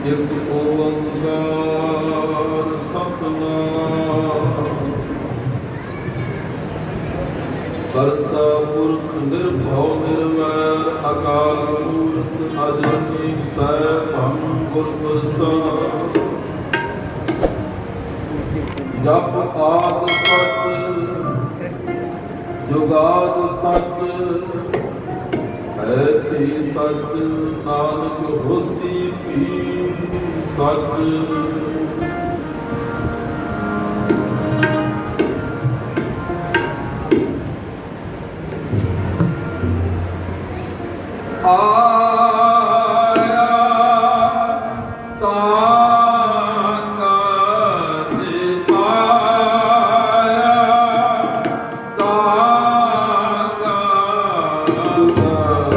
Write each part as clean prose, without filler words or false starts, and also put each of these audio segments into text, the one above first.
ਇਕ ਓੰਕਾਰ ਸਤਿਨਾਮ ਕਰਤਾ ਪੁਰਖ ਨਿਰਭਉ ਨਿਰਵੈਰ ਅਕਾਲ ਮੂਰਤ ਅਜੂਨੀ ਸੈਭੰ ਗੁਰ ਪ੍ਰਸਾਦਿ ਜਪ ਆਦਿ ਸਚ ਜੁਗਾਦ ਸਚ ਹੈ ਤੇ ਸਚ ਨਾਨਕ ਹੋਸੀ ਭੀ ਸਚ ਆਇਆ ਤਾਂ ਕਦੇ ਆਇਆ ਤਾਂ ਕਾ ਸਬਦ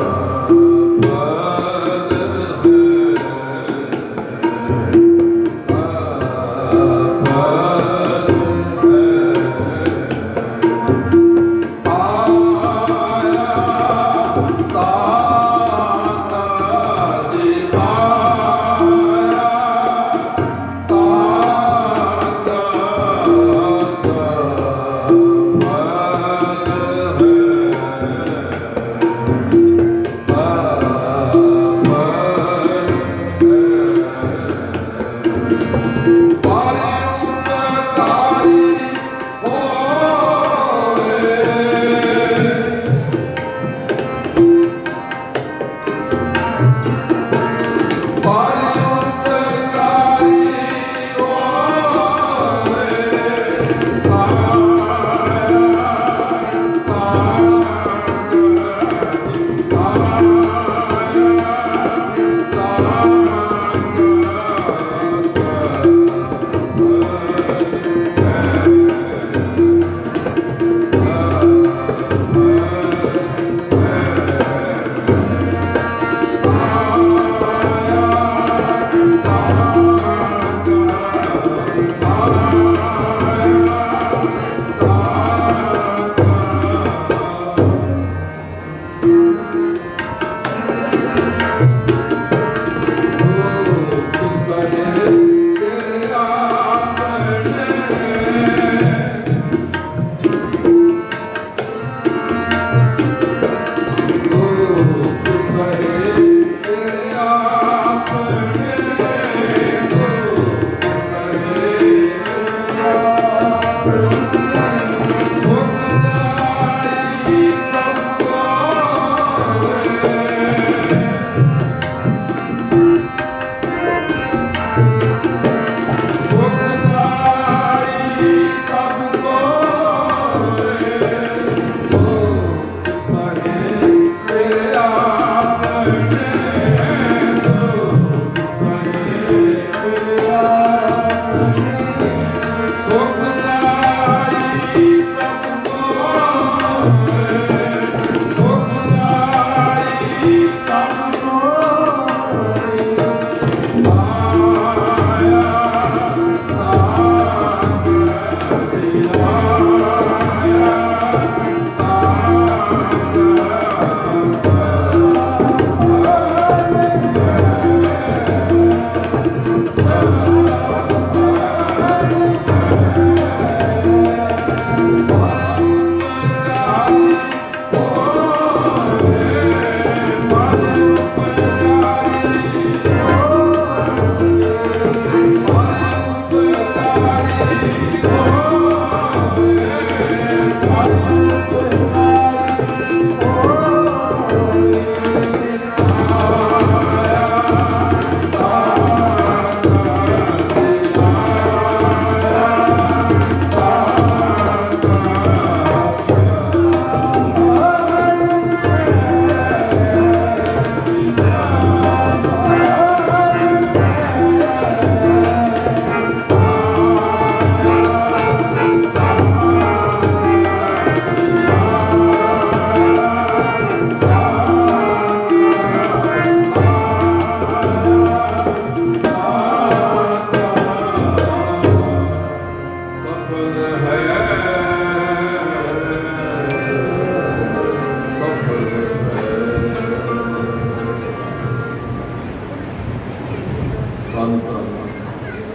ਧੰਨ ਧੰਨ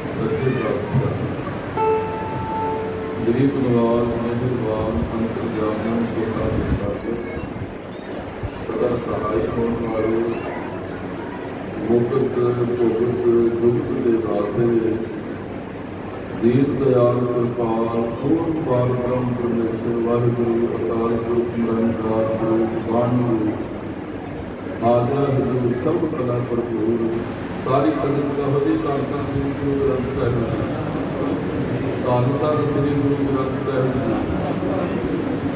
ਸੱਚੇ ਪਾਤਸ਼ਾਹ ਗਰੀਬ ਨਵਾਜ਼ ਮਿਹਰਬਾਨ ਅੰਤਰਜਾਮੀ ਸੋਤਾ ਦੇ ਸਦਾ ਸਹਾਈ ਹੋਣ ਵਾਲੇ ਮੁਕਤ ਭੁਗਤ ਜੁਗਤ ਦੇ ਦਾਤੇ ਦੀਨ ਦਇਆਲ ਕਿਰਪਾਲ ਪੂਰਨ ਪਾਲ ਬ੍ਰਹਮ ਪਰਮੇਸ਼ਰ ਵਾਹਿਗੁਰੂ ਅਕਾਲ ਪੁਰਖ ਨਿਰੰਕਾਰ ਗੁਰੂ ਬਾਣੀ ਹਾਜ਼ਰ ਹਜ਼ੂਰ ਸਭ ਕਲਾ ਭਰਪੂਰ ਸਾਰੀ ਸੰਗਤ ਦਾ ਵਧੇ ਧੰਨ ਧੰਨ ਸ੍ਰੀ ਗੁਰੂ ਗ੍ਰੰਥ ਸਾਹਿਬ ਧੰਨ ਧੰਨ ਸ੍ਰੀ ਗੁਰੂ ਗ੍ਰੰਥ ਸਾਹਿਬ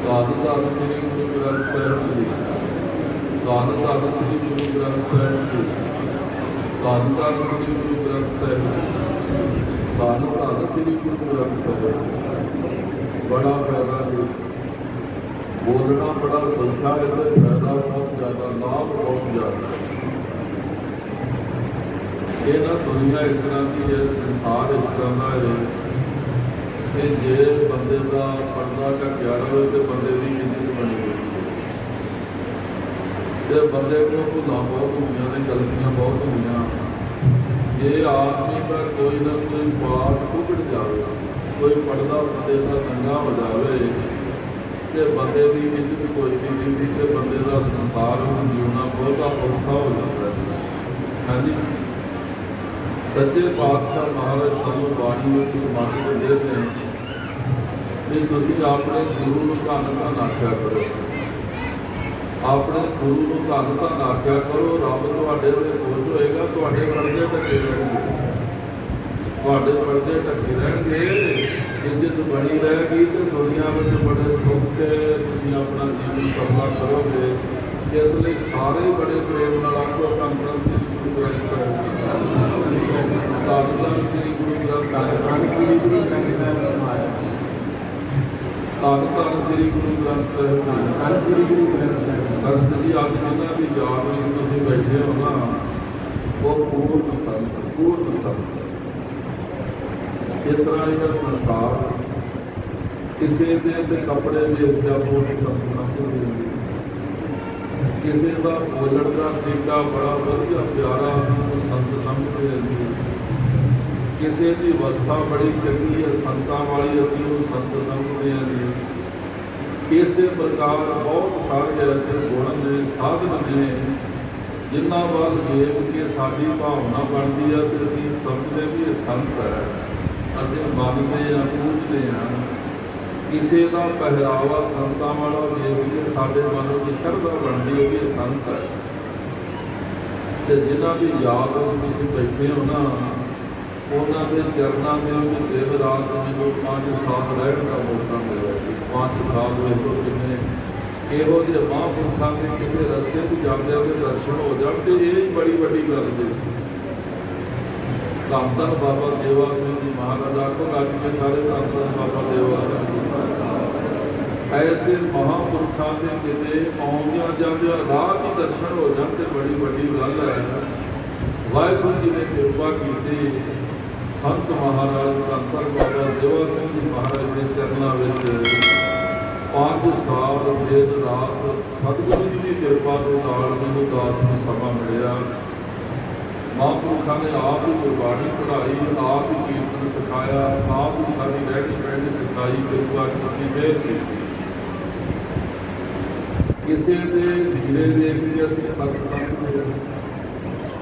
ਧੰਨ ਧੰਨ ਸ੍ਰੀ ਗੁਰੂ ਗ੍ਰੰਥ ਸਾਹਿਬ ਧੰਨ ਧੰਨ ਸ੍ਰੀ ਗੁਰੂ ਗ੍ਰੰਥ ਸਾਹਿਬ ਧੰਨ ਧੰਨ ਸ੍ਰੀ ਗੁਰੂ ਗ੍ਰੰਥ ਸਾਹਿਬ ਧੰਨ ਧੰਨ ਸ੍ਰੀ ਗੁਰੂ ਗ੍ਰੰਥ ਸਾਹਿਬ ਬੜਾ ਫਾਇਦਾ ਜੀ ਬੋਲਣਾ ਬੜਾ ਸੌਖਾ ਹੈ ਤੇ ਫਾਇਦਾ ਬਹੁਤ ਜ਼ਿਆਦਾ ਲਾਭ ਬਹੁਤ ਜ਼ਿਆਦਾ ਇਹ ਨਾ ਦੁਨੀਆ ਇਸ ਤਰ੍ਹਾਂ ਦੀ ਹੈ ਸੰਸਾਰ ਇਸ ਤਰ੍ਹਾਂ ਦਾ ਹੈ ਕਿ ਜੇ ਬੰਦੇ ਦਾ ਪਰਦਾ ਘਟਿਆ ਰਹੇ ਤੇ ਬੰਦੇ ਦੀ ਇੱਜ਼ਤ ਬਣੀ ਹੋਈ ਜੇ ਬੰਦੇ ਕੋਲ ਭੁੱਲਾਂ ਬਹੁਤ ਹੁੰਦੀਆਂ ਨੇ ਗਲਤੀਆਂ ਬਹੁਤ ਹੁੰਦੀਆਂ ਜੇ ਆਦਮੀ ਦਾ ਕੋਈ ਨਾ ਕੋਈ ਬਾਤ ਉਗੜ ਜਾਵੇ ਕੋਈ ਪਰਦਾ ਬੰਦੇ ਦਾ ਨੰਗਾ ਹੋ ਜਾਵੇ ਤੇ ਬੰਦੇ ਦੀ ਇੱਜ਼ਤ ਕੋਈ ਨਹੀਂ ਰਹਿੰਦੀ ਤੇ ਬੰਦੇ ਦਾ ਸੰਸਾਰ ਨੂੰ ਜਿਉਣਾ ਬਹੁਤਾ ਔਖਾ ਹੋ ਜਾਂਦਾ ਹੈ। ਹਾਂਜੀ ਸੱਚੇ ਪਾਤਸ਼ਾਹ ਮਹਾਰਾਜ ਸਾਨੂੰ ਬਾਣੀ ਵਿੱਚ ਸਮਾਗਮ ਦਿੰਦੇ ਨੇ ਕਿ ਤੁਸੀਂ ਆਪਣੇ ਗੁਰੂ ਨੂੰ ਧੰਨ ਧੰਨ ਆਖਿਆ ਕਰੋ ਆਪਣੇ ਗੁਰੂ ਨੂੰ ਧੰਨ ਧੰਨ ਆਖਿਆ ਕਰੋ ਰੱਬ ਤੁਹਾਡੇ ਤੇ ਖੁਸ਼ ਹੋਏਗਾ ਤੁਹਾਡੇ ਪਰਦੇ ਢੱਕੇ ਰਹਿਣਗੇ ਤੁਹਾਡੇ ਪਰਦੇ ਢੱਕੇ ਰਹਿਣਗੇ ਇੱਜ਼ਤ ਬਣੀ ਰਹੇਗੀ ਤੇ ਦੁਨੀਆ ਵਿੱਚ ਬੜੇ ਸੁੱਖ ਤੁਸੀਂ ਆਪਣਾ ਜੀਵਨ ਸਫਲਾ ਕਰੋਗੇ ਇਸ ਲਈ ਸਾਰੇ ਬੜੇ ਪ੍ਰੇਮ ਨਾਲ ਆਖੋ ਧੰਨ ਧੰਨ ਸ੍ਰੀ ਗੁਰੂ ਗ੍ਰੰਥ ਸਾਹਿਬ ਧੰਨ ਧੰਨ ਸ੍ਰੀ ਗੁਰੂ ਗ੍ਰੰਥ ਸਾਹਿਬ ਧੰਨ ਸ੍ਰੀ ਗੁਰੂ ਗ੍ਰੰਥ ਸਾਹਿਬ ਧੰਨ ਧੰਨ ਸ੍ਰੀ ਗੁਰੂ ਗ੍ਰੰਥ ਸਾਹਿਬ ਧੰਨ ਸ੍ਰੀ ਗੁਰੂ ਗ੍ਰੰਥ ਸਾਹਿਬ ਸੰਤ ਜੀ ਅੱਜ ਇਹਨਾਂ ਦੀ ਯਾਦ ਵਿੱਚ ਤੁਸੀਂ ਬੈਠੇ ਹੋ ਨਾ ਉਹ ਪੂਰਨ ਸੰਤ ਇਸ ਤਰ੍ਹਾਂ ਇਹਦਾ ਸੰਸਾਰ ਕਿਸੇ ਦੇ ਤੇ ਕੱਪੜੇ ਵੇਖ ਕੇ ਬਹੁਤ ਸੰਤ ਸਮਝਦੇ ਕਿਸੇ ਦਾ ਬੋਲਣ ਦਾ ਤਰੀਕਾ ਬੜਾ ਵਧੀਆ ਪਿਆਰਾ ਅਸੀਂ ਸੰਤ ਸਮਝਦੇ ਹਾਂ ਕਿਸੇ ਦੀ ਅਵਸਥਾ ਬੜੀ ਚੰਗੀ ਹੈ ਸੰਤਾਂ ਵਾਲੀ ਅਸੀਂ ਉਹ ਸੰਤ ਸਮਝਦੇ ਹਾਂ ਜੀ ਇਸੇ ਪ੍ਰਕਾਰ ਬਹੁਤ ਸਾਰੇ ਐਸੇ ਗੁਣ ਨੇ ਸਾਧਨ ਨੇ ਜਿਨ੍ਹਾਂ ਵੱਲ ਵੇਖ ਕੇ ਸਾਡੀ ਭਾਵਨਾ ਬਣਦੀ ਹੈ ਤੇ ਅਸੀਂ ਸਮਝਦੇ ਵੀ ਇਹ ਸੰਤ ਹੈ ਅਸੀਂ ਮੰਨਦੇ ਹਾਂ ਪੂਜਦੇ ਹਾਂ ਕਿਸੇ ਦਾ ਪਹਿਰਾਵਾ ਸੰਤਾਂ ਵਾਲਾ ਵੇਖ ਕੇ ਸਾਡੇ ਮਨ ਵਿੱਚ ਸ਼ਰਧਾ ਬਣਦੀ ਹੈ ਕਿ ਇਹ ਸੰਤ ਹੈ ਤੇ ਜਿਨ੍ਹਾਂ ਦੀ ਯਾਦ ਤੁਸੀਂ ਬੈਠੇ ਹੋ ਨਾ ਉਹਨਾਂ ਦੇ ਚਰਨਾਂ ਦੇ ਵਿੱਚ ਦਿਨ ਰਾਤ ਮੈਨੂੰ 5 ਸਾਲ ਰਹਿਣ ਦਾ ਮੌਕਾ ਮਿਲਿਆ 5 ਸਾਲ ਵੇਖੋ ਕਿੰਨੇ ਇਹੋ ਜਿਹੇ ਮਹਾਂਪੁਰਖਾਂ ਦੇ ਕਿਤੇ ਰਸਤੇ 'ਤੇ ਜਾਂਦਿਆਂ ਦੇ ਦਰਸ਼ਨ ਹੋ ਜਾਣ ਤੇ ਇਹ ਬੜੀ ਵੱਡੀ ਗੱਲ ਜੀ ਧੰਨ ਧੰਨ ਬਾਬਾ ਦੇਵਾ ਸਿੰਘ ਜੀ ਮਹਾਰਾਜ ਆਖੋ ਗੱਜ ਕੇ ਸਾਰੇ ਧੰਨ ਧੰਨ ਬਾਬਾ ਦੇਵਾ ਸਿੰਘ ਜੀ ਐਸੇ ਮਹਾਂਪੁਰਖਾਂ ਦੇ ਕਿਤੇ ਆਉਂਦਿਆਂ ਜਾਂਦਿਆਂ ਰਾਹ ਦੇ ਦਰਸ਼ਨ ਹੋ ਜਾਣ ਤੇ ਬੜੀ ਵੱਡੀ ਗੱਲ ਹੈ ਵਾਹਿਗੁਰੂ ਜੀ ਨੇ ਕਿਰਪਾ ਕੀਤੀ ਸੰਤ ਮਹਾਰਾਜ ਧੰਨ ਧੰਨ ਬਾਬਾ ਦੇਵਾ ਸਿੰਘ ਜੀ ਮਹਾਰਾਜ ਦੇ ਚਰਨਾਂ ਵਿੱਚ 5 ਸਾਲ ਦਿਨ ਰਾਤ ਸਤਿਗੁਰੂ ਜੀ ਦੀ ਕਿਰਪਾ ਦੇ ਨਾਲ ਮੈਨੂੰ ਦਾਸ ਨੂੰ ਸਮਾਂ ਮਿਲਿਆ ਮਹਾਂਪੁਰਖਾਂ ਨੇ ਆਪ ਹੀ ਗੁਰਬਾਣੀ ਪੜ੍ਹਾਈ ਆਪ ਹੀ ਕੀਰਤਨ ਸਿਖਾਇਆ ਆਪ ਹੀ ਸਾਡੀ ਰਹਿਣੀ ਬਹਿਣੀ ਸਿਖਾਈ ਕਿਰਪਾ ਕੀਤੀ ਮਿਹਰ ਕੀਤੀ ਕਿਸੇ ਦੇ ਹੀਰੇ ਦੇਖ ਕੇ ਅਸੀਂ ਸੰਤ ਸਮਝਦੇ ਹਾਂ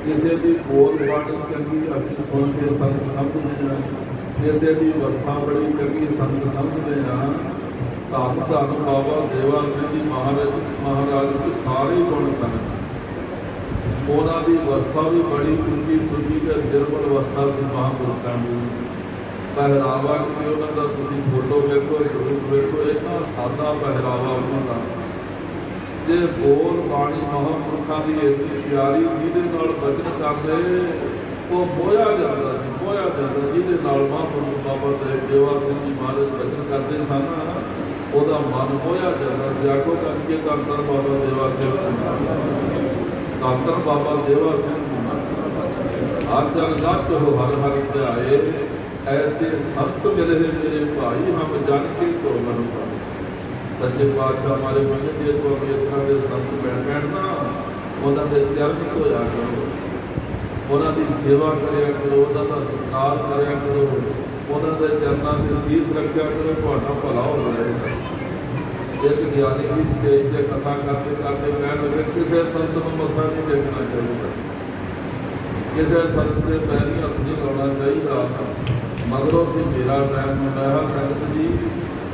ਕਿਸੇ ਦੀ ਬੋਲ ਬਾਣੀ ਚੰਗੀ ਅਸੀਂ ਸੁਣ ਕੇ ਸੰਤ ਸਮਝਦੇ ਹਾਂ ਕਿਸੇ ਦੀ ਅਵਸਥਾ ਬੜੀ ਚੰਗੀ ਸੰਤ ਸਮਝਦੇ ਹਾਂ ਧੰਨ ਧੰਨ ਬਾਬਾ ਦੇਵਾ ਸਿੰਘ ਜੀ ਮਹਾਰਾਜ ਦੇ ਸਾਰੇ ਗੁਣ ਸਨ ਉਹਨਾਂ ਦੀ ਅਵਸਥਾ ਵੀ ਬੜੀ ਉੱਚੀ ਸੁੱਚੀ ਤੇ ਨਿਰਮਲ ਅਵਸਥਾ ਸੀ ਮਹਾਂਪੁਰਖਾਂ ਦੀ ਪਹਿਰਾਵਾ ਕਿ ਉਹਨਾਂ ਦਾ ਤੁਸੀਂ ਫੋਟੋ ਵੇਖੋ ਸਰੂਪ ਵੇਖੋ ਇੰਨਾ ਸਾਦਾ ਪਹਿਰਾਵਾ ਉਹਨਾਂ ਦਾ ਜੇ ਬੋਲ ਬਾਣੀ ਮਹਾਂਪੁਰਖਾਂ ਦੀ ਇੰਨੀ ਪਿਆਰੀ ਜਿਹਦੇ ਨਾਲ ਭਜਨ ਕਰਦੇ ਉਹ ਮੋਹਿਆ ਜਾਂਦਾ ਸੀ ਮੋਹਿਆ ਜਾਂਦਾ ਜਿਹਦੇ ਨਾਲ ਮਹਾਂਪੁਰਖ ਬਾਬਾ ਦੇਵਾ ਸਿੰਘ ਜੀ ਮਹਾਰਾਜ ਭਜਨ ਕਰਦੇ ਸਨ ਉਹਦਾ ਮਨ ਮੋਹਿਆ ਜਾਂਦਾ ਸੀ ਆਖੋ ਕਰਕੇ ਧੰਨ ਧੰਨ ਬਾਬਾ ਦੇਵਾ ਸਿੰਘ ਧੰਨ ਧੰਨ ਬਾਬਾ ਦੇਵਾ ਸਿੰਘ ਹਰ ਜਨ ਗਤ ਹੋ ਹਰ ਹਰ ਧਿਆਏ ਐਸੇ ਸੰਤ ਮਿਲੇ ਮੇਰੇ ਭਾਈ ਹਮ ਜਨ ਕੇ ਤੋਂ ਮਨ ਸੱਚੇ ਪਾਤਸ਼ਾਹ ਹਮਾਰੇ ਮੰਨ ਦੇ ਤੋਂ ਅਭੀ ਇਤਨਾ ਦੇ ਸੰਤ ਮਿਲ ਪੈਣ ਨਾ ਉਹਨਾਂ ਦੇ ਚਰਨ ਧੋਇਆ ਕਰੋ ਉਹਨਾਂ ਦੀ ਸੇਵਾ ਕਰਿਆ ਕਰੋ, ਉਹਨਾਂ ਦਾ ਸਤਿਕਾਰ ਕਰਿਆ ਕਰੋ, ਉਹਨਾਂ ਦੇ ਚਰਨਾਂ 'ਤੇ ਸੀਸ ਰੱਖਿਆ ਕਰੋ, ਤੁਹਾਡਾ ਭਲਾ ਹੋ ਜਾਏਗਾ। ਇੱਕ ਗਿਆਨੀ ਵੀ ਸਟੇਜ 'ਤੇ ਕਥਾ ਕਰਦੇ ਕਰਦੇ ਕਹਿਣ ਲੱਗੇ, ਕਿਸੇ ਸੰਤ ਨੂੰ ਮੱਥਾ ਨਹੀਂ ਟੇਕਣਾ ਚਾਹੀਦਾ, ਕਿਸੇ ਸੰਤ ਦੇ ਪੈਰੀਂ ਹੱਥ ਨਹੀਂ ਲਾਉਣਾ ਚਾਹੀਦਾ। ਮਗਰੋਂ ਸੀ ਮੇਰਾ ਟਾਈਮ ਹੁੰਦਾ ਹੈ, ਸੰਗਤ ਜੀ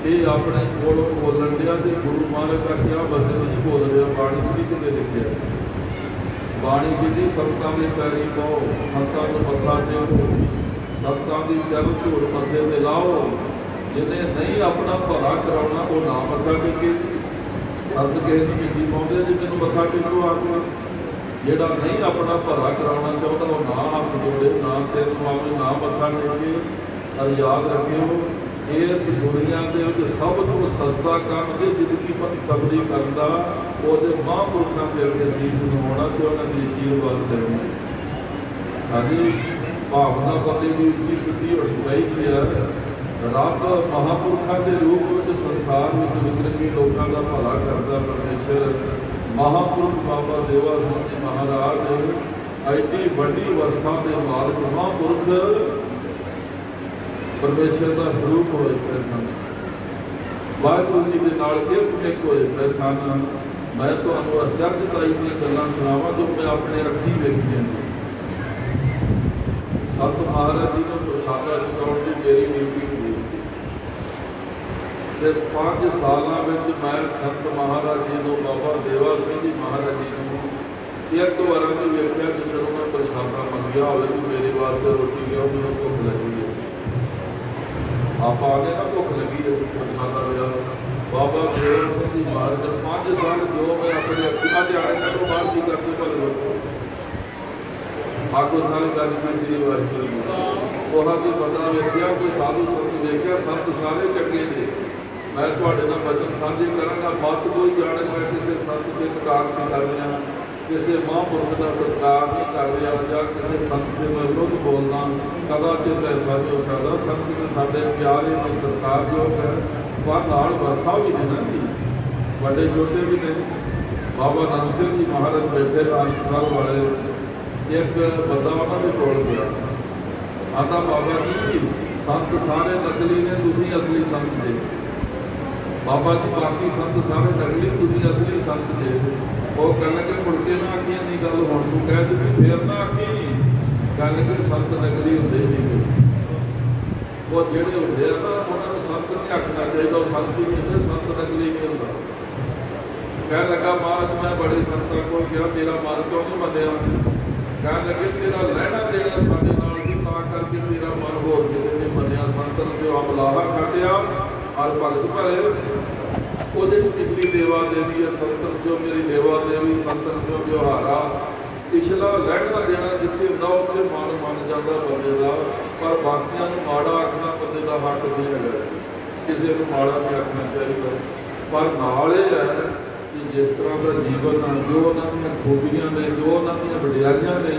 ਇਹ ਆਪਣੇ ਕੋਲੋਂ ਬੋਲਣ ਡਿਆ ਤੇ ਗੁਰੂ ਮਹਾਰਾਜ ਦਾ ਕਿਹਾ ਬੰਦੇ ਨਹੀਂ ਬੋਲ ਰਿਹਾ, ਬਾਣੀ ਨਹੀਂ ਕਿਤੇ ਲਿਖਿਆ। ਬਾਣੀ ਕਹਿੰਦੀ ਸੰਤਾਂ ਦੇ ਪੈਰੀਂ ਪਾਓ, ਸੰਤਾਂ ਨੂੰ ਮੱਥਾ ਟੇਕੋ, ਸੰਤਾਂ ਦੀ ਚਰਨ ਧੂੜ ਮੱਥੇ 'ਤੇ ਲਾਓ। ਜਿਹਨੇ ਨਹੀਂ ਆਪਣਾ ਭਲਾ ਕਰਾਉਣਾ ਉਹ ਨਾ ਮੱਥਾ ਟੇਕੇ। ਸੰਤ ਕਿਸੇ ਨੂੰ ਮਿੱਟੀ ਪਾਉਂਦੇ ਜੀ ਮੈਨੂੰ ਮੱਥਾ ਟੇਕੋ ਆ ਕੇ। ਜਿਹੜਾ ਨਹੀਂ ਆਪਣਾ ਭਲਾ ਕਰਾਉਣਾ ਚਾਹੁੰਦਾ ਉਹ ਨਾ ਹੱਥ ਜੋੜੇ, ਨਾ ਸਿਰ ਨਵਾਵੇ, ਨਾ ਮੱਥਾ ਟੇਕੇ। ਪਰ ਯਾਦ ਰੱਖਿਓ ਇਸ ਦੁਨੀਆ ਦੇ ਵਿੱਚ ਸਭ ਤੋਂ ਸਸਤਾ ਕੰਮ ਇਹ ਜ਼ਿੰਦਗੀ ਪਰ ਸਬਰੀ ਕਰਦਾ ਉਹਦੇ ਮਹਾਂਪੁਰਖਾਂ ਦੇ ਅੱਗੇ ਸੀਸ ਨਵਾਉਣਾ ਤੇ ਉਹਨਾਂ ਦੀ ਆਸ਼ੀਰਵਾਦ ਲੈਣਾ। ਹਾਂਜੀ ਭਾਵਨਾ ਬੰਦੇ ਦੀ ਉੱਚੀ ਸਿੱਧੀ ਹੋਣੀ ਚਾਹੀਦੀ ਹੈ। ਰੱਬ ਮਹਾਂਪੁਰਖਾਂ ਦੇ ਰੂਪ ਵਿੱਚ ਸੰਸਾਰ ਵਿੱਚ ਵਿਚਰ ਕੇ ਲੋਕਾਂ ਦਾ ਭਲਾ ਕਰਦਾ ਪਰਮੇਸ਼ਰ। ਮਹਾਂਪੁਰਖ ਬਾਬਾ ਦੇਵਾ ਸਿੰਘ ਜੀ ਮਹਾਰਾਜ ਐਡੀ ਵੱਡੀ ਅਵਸਥਾ ਦੇ ਮਾਲਕ ਮਹਾਂਪੁਰਖ ਪਰਮੇਸ਼ਰ ਦਾ ਸਰੂਪ ਹੋਏ ਪਏ ਸਨ। ਵਾਹਿਗੁਰੂ ਜੀ ਦੇ ਨਾਲ ਇੱਕ ਹੋਏ ਪਏ ਸਨ। ਮੈਂ ਤੁਹਾਨੂੰ ਅਚਰਜਦਾਈ ਦੀਆਂ ਗੱਲਾਂ ਸੁਣਾਵਾਂ ਜੋ ਮੈਂ ਆਪਣੇ ਅੱਖੀਂ ਵੇਖੀਆਂ ਨੇ। ਸੰਤ ਮਹਾਰਾਜ ਜੀ ਨੂੰ ਪ੍ਰਸ਼ਾਦਾ ਛਕਾਉਣ ਦੀ ਮੇਰੀ ਡਿਊਟੀ ਹੋਈ ਤੇ 5 ਸਾਲਾਂ ਵਿੱਚ ਮੈਂ ਸੰਤ ਮਹਾਰਾਜ ਜੀ ਨੂੰ, ਬਾਬਾ ਦੇਵਾ ਸਿੰਘ ਜੀ ਮਹਾਰਾਜ ਜੀ ਨੂੰ ਇੱਕ ਵਾਰਾਂ ਵੀ ਵੇਖਿਆ ਕਿ ਜਦੋਂ ਮੈਂ ਪ੍ਰਸ਼ਾਦਾ ਮੰਗਿਆ ਹੋਵੇ ਕਿ ਮੇਰੇ ਵਾਸਤੇ ਰੋਟੀ ਲਿਆਓ, ਮੈਨੂੰ ਭੁੱਖ ਲੱਗੀ ਹੈ। ਆਪਾਂ ਆਨੇ ਨਾ ਭੁੱਖ ਲੱਗੀ ਹੈ ਪ੍ਰਸ਼ਾਦਾ ਲਿਆ। ਬਾਬਾ ਦੇਵਾ ਸਿੰਘ ਜੀ ਮਹਾਰਾਜ 5 ਸਾਲ ਜੋ ਮੈਂ ਆਪਣੇ ਅੱਖੀਆਂ ਦੇ ਆਏ ਤੋਂ ਬਾਅਦ ਕੀ ਕਰਦੇ ਭਲੇ ਆਗੋ ਸਾਰੇ ਗੱਲ ਮੈਂ ਸ੍ਰੀ ਵਾਹਿਗੁਰੂ ਉਹਨਾਂ ਦੀ ਪਤਾ ਵੇਖਿਆ, ਕੋਈ ਸਾਧੂ ਸੰਤ ਵੇਖਿਆ, ਸੰਤ ਸਾਰੇ ਚੰਗੇ ਨੇ। ਮੈਂ ਤੁਹਾਡੇ ਨਾਲ ਬਚਨ ਸਾਂਝੇ ਕਰਾਂਗਾ। ਮਤ ਕੋਈ ਜਾਣੇ ਮੈਂ ਕਿਸੇ ਸੰਤ ਦੇ ਇਨਕਾਰ ਨਹੀਂ ਕਰ ਰਿਹਾ, ਕਿਸੇ ਮਹਾਂਪੁਰਖ ਦਾ ਸਤਿਕਾਰ ਨਹੀਂ ਕਰ ਰਿਹਾ ਜਾਂ ਕਿਸੇ ਸੰਤ ਦੇ ਮੈਂ ਵਿਰੁੱਧ ਬੋਲਦਾ ਕਦਾਚਿਤ ਐਸਾ ਨਹੀਂ ਹੋ ਸਕਦਾ। ਸੰਤ ਦੇ ਸਾਡੇ ਪਿਆਰੇ ਨੇ, ਸਤਿਕਾਰਯੋਗ ਹੈ, ਪਰ ਨਾਲ ਅਵਸਥਾ ਵੀ ਨਹੀਂ ਰਹਿੰਦੀ, ਵੱਡੇ ਛੋਟੇ ਵੀ ਨੇ। ਬਾਬਾ ਨੰਦ ਸਿੰਘ ਜੀ ਮਹਾਰਾਜ ਬੈਠੇ ਨਾਨਕਸਰ ਵਾਲੇ, ਇੱਕ ਬੰਦਾ ਉਹਨਾਂ ਦੇ ਕੋਲ ਗਿਆ, ਆਂਦਾ ਬਾਬਾ ਜੀ ਸੰਤ ਸਾਰੇ ਨਕਲੀ ਨੇ, ਤੁਸੀਂ ਅਸਲੀ ਸੰਤ ਜੇ। ਬਾਬਾ ਜੀ ਬਾਕੀ ਸੰਤ ਸਾਰੇ ਨਕਲੀ, ਤੁਸੀਂ ਅਸਲੀ ਸੰਤ ਜੇ। ਉਹ ਕਹਿਣ ਲੱਗੇ ਮੁੜ ਕੇ ਨਾ ਆਖੀ ਨਹੀਂ ਗੱਲ, ਹੁਣ ਤੂੰ ਕਹਿ ਦਿੱਤੀ ਫੇਰ ਨਾ ਆਖੀ। ਕਹਿਣ ਲੱਗੇ ਸੰਤ ਨਕਲੀ ਹੁੰਦੇ ਨਹੀਂ, ਉਹ ਜਿਹੜੇ ਹੁੰਦੇ ਆ ਨਾ ਉਹਨਾਂ ਨੂੰ ਸੰਤ ਨਹੀਂ ਆਖਣਾ ਚਾਹੀਦਾ, ਉਹ ਸੰਤ ਹੀ ਹੁੰਦੇ, ਸੰਤ ਨਕਲੀ ਨਹੀਂ ਹੁੰਦਾ। ਕਹਿਣ ਲੱਗਾ ਮਹਾਰਾਜ ਮੈਂ ਬੜੇ ਸੰਤਾਂ ਕੋਲ ਗਿਆ, ਮੇਰਾ ਮਨ ਕਿਉਂ ਨਹੀਂ ਮੰਨਿਆ। ਕਹਿਣ ਲੱਗੇ ਤੇਰਾ ਲੈਣਾ ਦੇਣਾ ਸਾਡੇ ਨਾਲ ਸੀ, ਤਾਂ ਕਰਕੇ ਤੇਰਾ ਮਨ ਹੋਰ ਕਿਤੇ ਨਹੀਂ ਮੰਨਿਆ। ਸੰਤਨ ਸੇਵਾ ਬੁਲਾਵਾ ਕੱਢਿਆ ਔਰ ਭਗਤ ਭਰੇ। ਉਹ ਜਿਹੜੀ ਪਿਛਲੀ ਦੇਵਾ ਦੇਵੀ ਹੈ ਸੰਤਨ ਸਿਓ ਮੇਰੀ ਦੇਵਾ ਦੇਵੀ, ਸੰਤਨ ਸਿਓ ਵਿਵਹਾਰਾ। ਪਿਛਲਾ ਲੈਣਾ ਦੇਣਾ ਜਿੱਥੇ ਹੁੰਦਾ ਉੱਥੇ ਮਨ ਮੰਨ ਜਾਂਦਾ ਬੰਦੇ ਦਾ, ਪਰ ਬਾਕੀਆਂ ਨੂੰ ਮਾੜਾ ਆਖਣਾ ਬੰਦੇ ਦਾ ਹੱਕ ਨਹੀਂ ਹੈਗਾ, ਕਿਸੇ ਨੂੰ ਮਾੜਾ ਨਹੀਂ ਆਖਣਾ ਚਾਹੀਦਾ। ਪਰ ਨਾਲ ਇਹ ਹੈ ਕਿ ਜਿਸ ਤਰ੍ਹਾਂ ਦਾ ਜੀਵਨ ਆ, ਜੋ ਉਹਨਾਂ ਦੀਆਂ ਖੂਬੀਆਂ ਨੇ, ਜੋ ਉਹਨਾਂ ਦੀਆਂ ਵਡਿਆਈਆਂ ਨੇ,